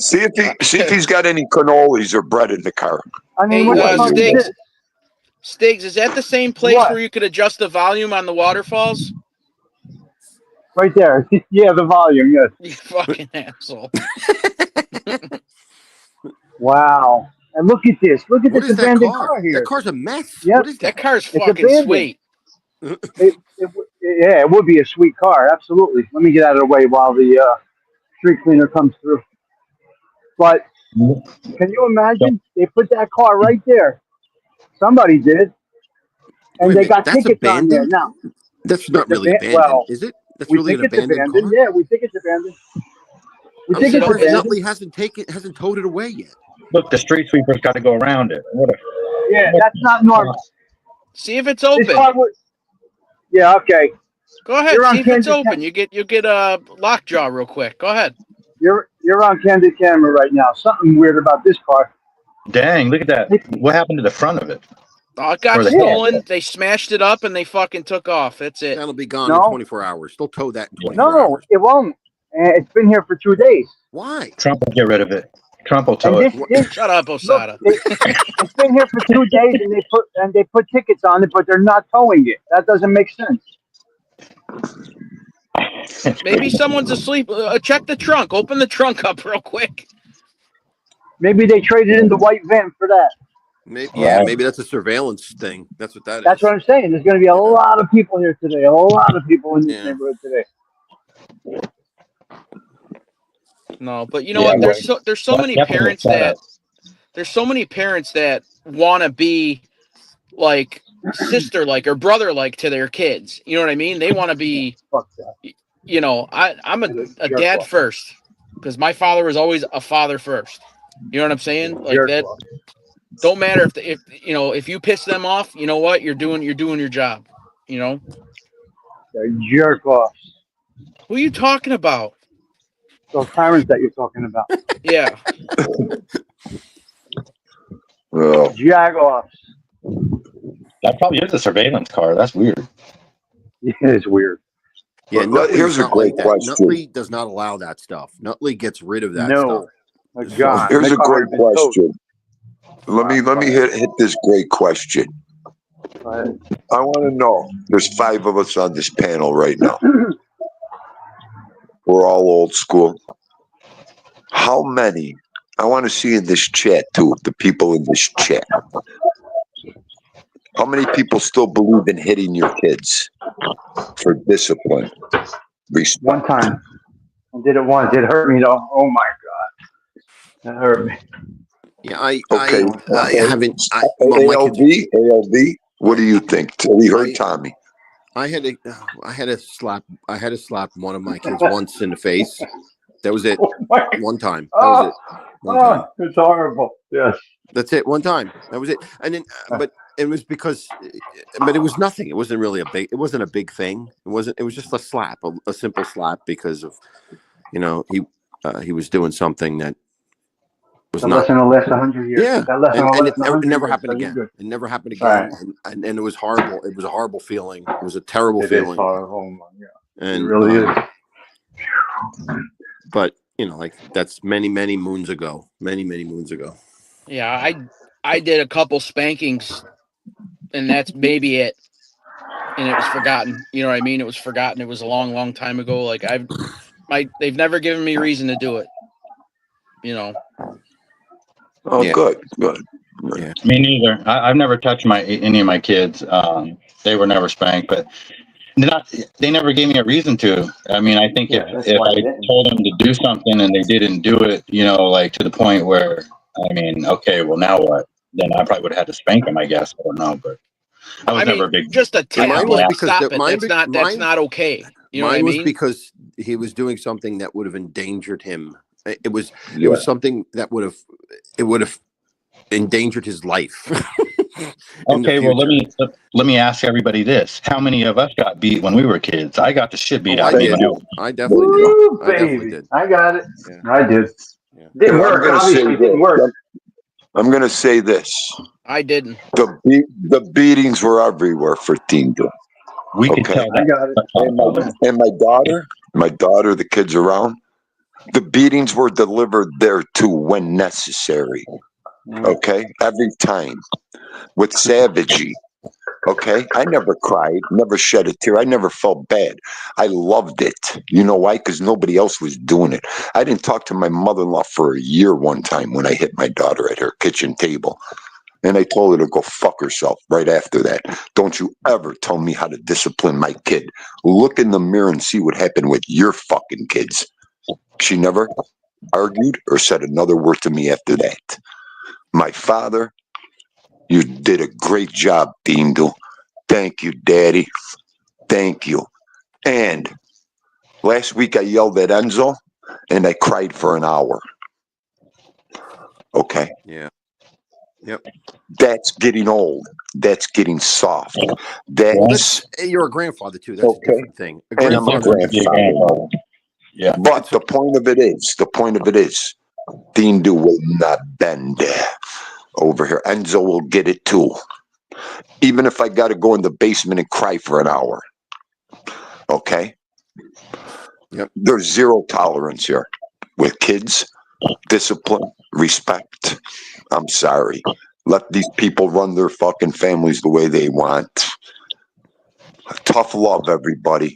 See if he's got any cannolis or bread in the car. I mean, Hey, what the fuck is Stiggs, this? Stiggs, is that the same place What? where you could adjust the volume on the waterfalls? Right there. Yeah, the volume, yes. You fucking asshole. Wow. And look at this. Look at What this is that abandoned car? car here. That car's a mess. Yep. What is That that? car's It's fucking abandoned. sweet. Yeah, it would be a sweet car. Absolutely. Let me get out of the way while the street cleaner comes through. But can you imagine? They put that car right there. Somebody did. Wait And a they minute, got that's tickets on there. abandoned? Now, That's not it's really abandoned, well, is it? That's we really an think it's abandoned abandoned. car? Yeah, we think it's abandoned. We I'm think it's surprised abandoned. Nutley hasn't towed it away yet. Look, the street sweeper's got to go around it. Yeah, that's not normal. See if it's This open. car was. Yeah, okay. Go ahead. You're See on if it's candid. open. You get a lockjaw real quick. Go ahead. You're on candid camera right now. Something weird about this car. Dang, look at that. What happened to the front of it? Oh, it got Or the stolen. They smashed it up and they fucking took off. That's it. That'll be gone in No. 24 hours. They'll tow that in 24 No, hours. it won't. It's been here for 2 days. Why? Trump will get rid of it. Trump will tow And it. this Shut up, look, Osada. it's been here for 2 days, and they put tickets on it, but they're not towing it. That doesn't make sense. Maybe someone's asleep. Check the trunk. Open the trunk up real quick. Maybe they traded in the white van for that. Maybe that's a surveillance thing. That's what that is. That's what I'm saying. There's going to be a lot of people here today. A lot of people in this neighborhood today. No, but you know what? There's so many parents that want to be like sister like or brother like to their kids. You know what I mean? They want to be. Fuck that. You know, I'm a dad first because my father was always a father first. You know what I'm saying? Like that. Don't matter if you piss them off. You know what? You're doing your job. You know. They're jerk offs. Who are you talking about? Those parents that you're talking about. Yeah. Jag offs. That probably is a surveillance car. That's weird. Yeah, it's weird. Yeah, here's a great question. Nutley does not allow that stuff. Nutley gets rid of that stuff. God, here's a great question. Let me hit this great question. I want to know. There's 5 of us on this panel right now. We're all old school. How many? I want to see in this chat too. The people in this chat. How many people still believe in hitting your kids for discipline? Respect. One time. I did it once. It hurt me though. Oh my God. That hurt me. Yeah, I haven't. ALV. What do you think? We heard Tommy. I had to slap one of my kids once in the face. That was it. One time. That was it. One time. It's horrible. Yes. That's it. One time. That was it. And then, but it was because, but it was nothing. It wasn't really it wasn't a big thing. It was just a slap, a simple slap because of, he was doing something that was The not. lesson will last 100 years. Yeah. That lesson And it will never last happened 100 again. years. It never happened again. Right. And it was horrible. It was a horrible feeling. It was a terrible It feeling. is horrible. Oh my God. And It really is. But like that's many moons ago. Many moons ago. Yeah, I did a couple spankings, and that's maybe it. And it was forgotten. You know what I mean? It was forgotten. It was a long time ago. Like they've never given me reason to do it. Oh, yeah. Good. Yeah. Me neither. I've never touched any of my kids. They were never spanked, but they never gave me a reason to. I mean, I think if I told them to do something and they didn't do it, like to the point where, I mean, okay, well now what? Then I probably would have had to spank them, I guess. I don't know, but I was never a big. Just a tap, like stop it. That's not okay. You know what I mean? Mine was because he was doing something that would have endangered him. It was something that would have endangered his life. Okay, well let me ask everybody this: how many of us got beat when we were kids? I got the shit beat out I of me did. when I was. I definitely did. Woo, I definitely baby. did. I got it. Yeah. I did. Yeah. Didn't Here, I'm work. going to say Obviously, it didn't work. this. I'm going to say this. I didn't. The beatings were everywhere for Tindu. We could Okay. tell I that. got it. And my daughter, the kids around, the beatings were delivered there too when necessary. Okay. Every time with savagery. Okay. I never cried, never shed a tear. I never felt bad. I loved it. You know why? Because nobody else was doing it. I didn't talk to my mother in law for a year one time when I hit my daughter at her kitchen table. And I told her to go fuck herself right after that. Don't you ever tell me how to discipline my kid. Look in the mirror and see what happened with your fucking kids. She never argued or said another word to me after that. My father, you did a great job, Dindu. Thank you, Daddy. Thank you. And last week I yelled at Enzo and I cried for an hour. Okay. Yeah. Yep. That's getting old. That's getting soft. Well, That's you're a grandfather too. That's a okay. different thing. A And I'm a grandfather. Yeah. But the point of it is, Dindu will not bend over here. Enzo will get it too. Even if I got to go in the basement and cry for an hour. Okay? Yep. There's zero tolerance here with kids, discipline, respect. I'm sorry. Let these people run their fucking families the way they want. Tough love, everybody.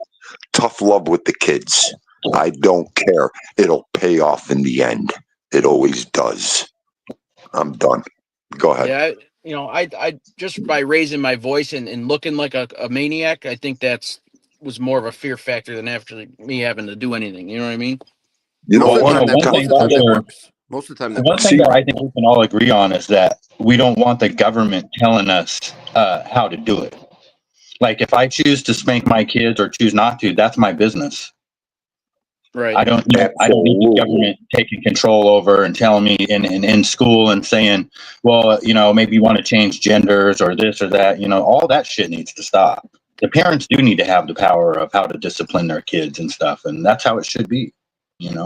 Tough love with the kids. I don't care. It'll pay off in the end. It always does. I'm done. Go ahead. Yeah, I just by raising my voice and looking like a maniac, I think that's was more of a fear factor than actually me having to do anything. You know what I mean? You know Most of the what? time that One works. Most of the time that one works. thing See, that I think we can all agree on is that we don't want the government telling us how to do it. Like if I choose to spank my kids or choose not to, that's my business. Right. I don't need the government taking control over and telling me in school and saying, well, maybe you want to change genders or this or that. All that shit needs to stop. The parents do need to have the power of how to discipline their kids and stuff, and that's how it should be.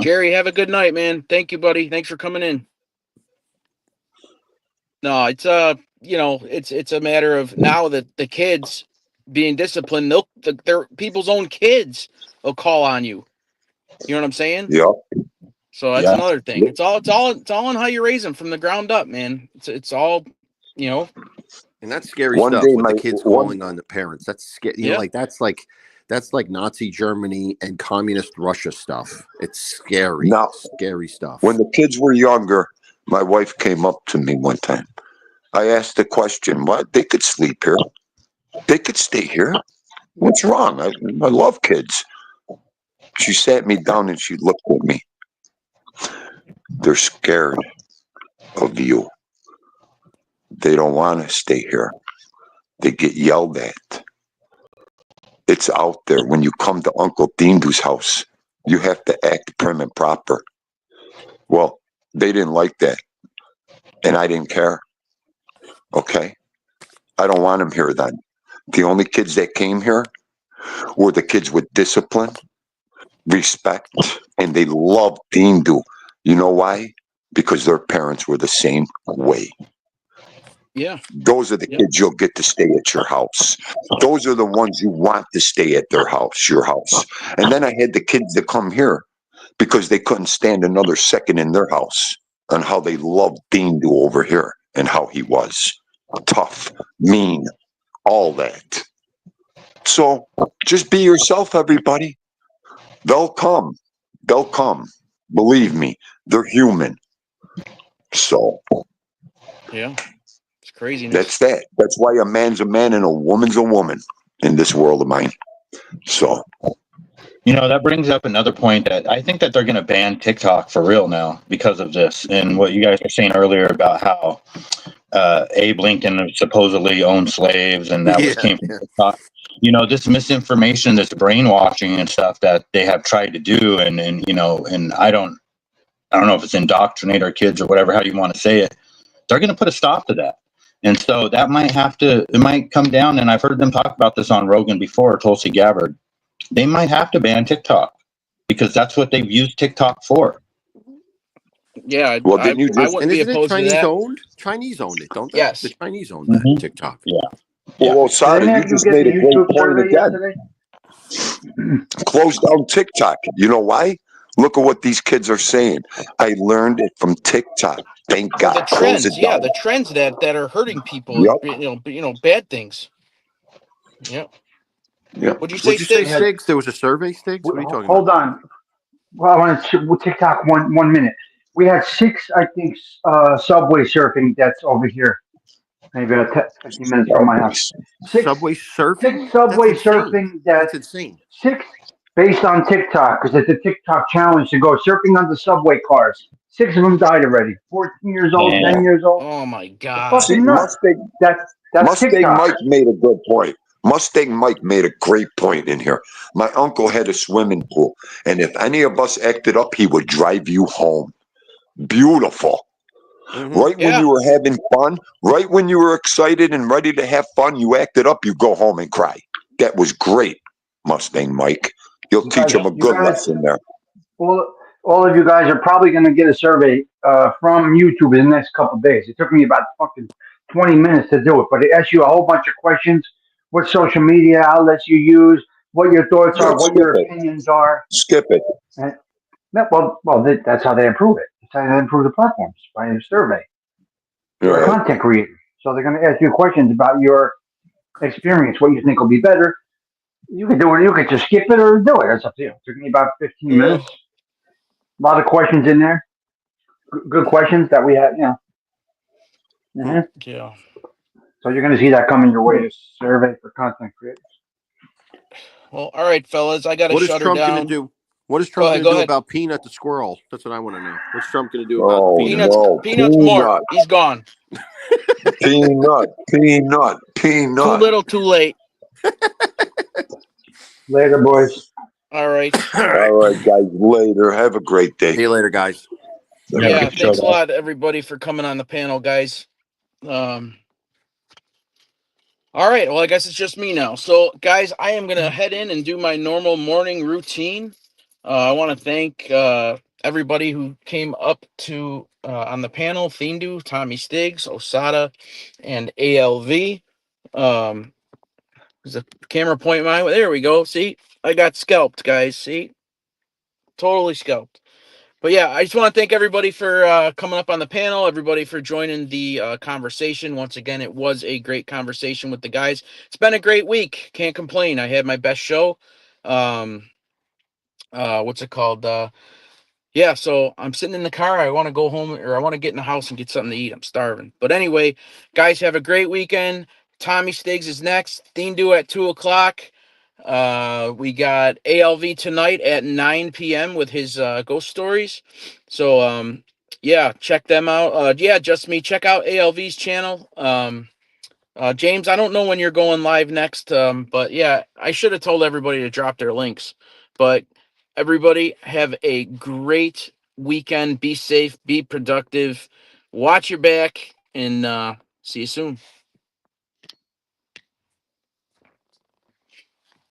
Jerry, have a good night, man. Thank you, buddy. Thanks for coming in. No, it's it's a matter of now that the kids being disciplined, they're people's own kids will call on you. You know what I'm saying? Yeah. So that's another thing. It's all on how you raise them from the ground up, man. It's all, And that's scary One stuff day, with the kids calling on the parents. That's scary. Yeah. That's like Nazi Germany and communist Russia stuff. It's scary. Now, scary stuff. when the kids were younger, my wife came up to me one time. I asked the question, what? They could sleep here. They could stay here. What's wrong? I love kids. She sat me down and she looked at me. They're scared of you. They don't want to stay here. They get yelled at. It's out there. When you come to Uncle Dindu's house, you have to act prim and proper. Well, they didn't like that. And I didn't care. Okay? I don't want them here then. The only kids that came here were the kids with discipline, respect, and they loved Dindu. You know why? Because their parents were the same way. Yeah. Those are the kids you'll get to stay at your house. Those are the ones you want to stay at their house, your house. And then I had the kids that come here because they couldn't stand another second in their house on how they loved Dindu over here and how he was tough, mean, all that. So just be yourself, everybody. They'll come. They'll come. Believe me, they're human. So yeah, it's craziness. that's that. That's why a man's a man and a woman's a woman in this world of mine. So that brings up another point that I think that they're going to ban TikTok for real now because of this. And what you guys were saying earlier about how Abe Lincoln supposedly owned slaves and that came from TikTok. This misinformation, this brainwashing and stuff that they have tried to do. And I don't know if it's indoctrinate our kids or whatever, how you want to say it. They're going to put a stop to that. And so that it might come down, and I've heard them talk about this on Rogan before, Tulsi Gabbard. They might have to ban TikTok because that's what they've used TikTok for. Yeah, Well, didn't you I just? wouldn't And be isn't it opposed to Chinese that. owned? Chinese owned it, don't they? Yes. The Chinese own that Mhm. TikTok. Yeah. Well, Did Osada, any you of you just get made the a great YouTube point survey again. yesterday? Close down TikTok. You know why? Look at what these kids are saying. I learned it from TikTok. Thank Well, God. the Close trends, it down. the trends that are hurting people, Yep. and bad things. Yep. Yep. What'd you say, Would you say, Sticks? Stiggs? There was a survey, Stiggs? What are you talking about? Hold on. Well, I want to TikTok 1 minute. We had 6, I think, subway surfing deaths over here. Maybe 15 minutes from my house. Six, Subway six surfing? That's subway insane. surfing deaths. That's insane. 6 based on TikTok because it's a TikTok challenge to go surfing on the subway cars. 6 of them died already. 14 years old, Man. 10 years old. Oh my They're God. See, fucking nuts. That's Mustang TikTok. Mike made a good point. Mustang Mike made a great point in here. My uncle had a swimming pool, and if any of us acted up, he would drive you home. Beautiful. Mhm. Right when Yeah. you were having fun, right when you were excited and ready to have fun, you acted up, you go home and cry. That was great, Mustang Mike. You'll teach him a You good guys, lesson there. all of you guys are probably going to get a survey from YouTube in the next couple of days. It took me about fucking 20 minutes to do it, but it asks you a whole bunch of questions. What social media outlets you use, what your thoughts Yeah, are, what skip your it. opinions are. Skip it. And, that's how they improve it. That's how they improve the platforms by a survey. All You're a right. content creator, so they're going to ask you questions about your experience, what you think will be better. You can do it. You can just skip it or do it. It's up to you. It took me about 15 minutes. A lot of questions in there. Good questions that we had. Yeah. So you're going to see that coming your way. A survey for content creators. Well, all right, fellas. I got to What is shut her Trump going to down. do? What is Go Trump ahead. going to Go do ahead. about Peanut the squirrel? That's what I want to know. What's Trump going to do about Oh Peanut? no, Peanuts more. peanut, He's gone. peanut, peanut, Too peanut. little, too late. Later, boys. All right. All All right. right, guys. Later. Have a great day. See you later, guys. Yeah. Good show, Thanks a guys. lot, everybody, for coming on the panel, guys. All right. Well, I guess it's just me now. So, guys, I am going to head in and do my normal morning routine. I want to thank everybody who came up to on the panel: Thindu, Tommy Stiggs, Osada, and ALV. There's a camera point my way. There we go. See, I got scalped, guys. See, totally scalped. But yeah, I just want to thank everybody for coming up on the panel, everybody for joining the conversation. Once again, it was a great conversation with the guys. It's been a great week. Can't complain. I had my best show. What's it called? Yeah, so I'm sitting in the car. I want to go home, or I want to get in the house and get something to eat. I'm starving. But anyway, guys, have a great weekend. Tommy Stiggs is next. Thindu at 2:00. We got ALV tonight at 9 p.m. with his ghost stories. So yeah, check them out. Yeah, just me. Check out ALV's channel. James, I don't know when you're going live next, but yeah, I should have told everybody to drop their links. But everybody have a great weekend. Be safe, be productive, watch your back, and see you soon.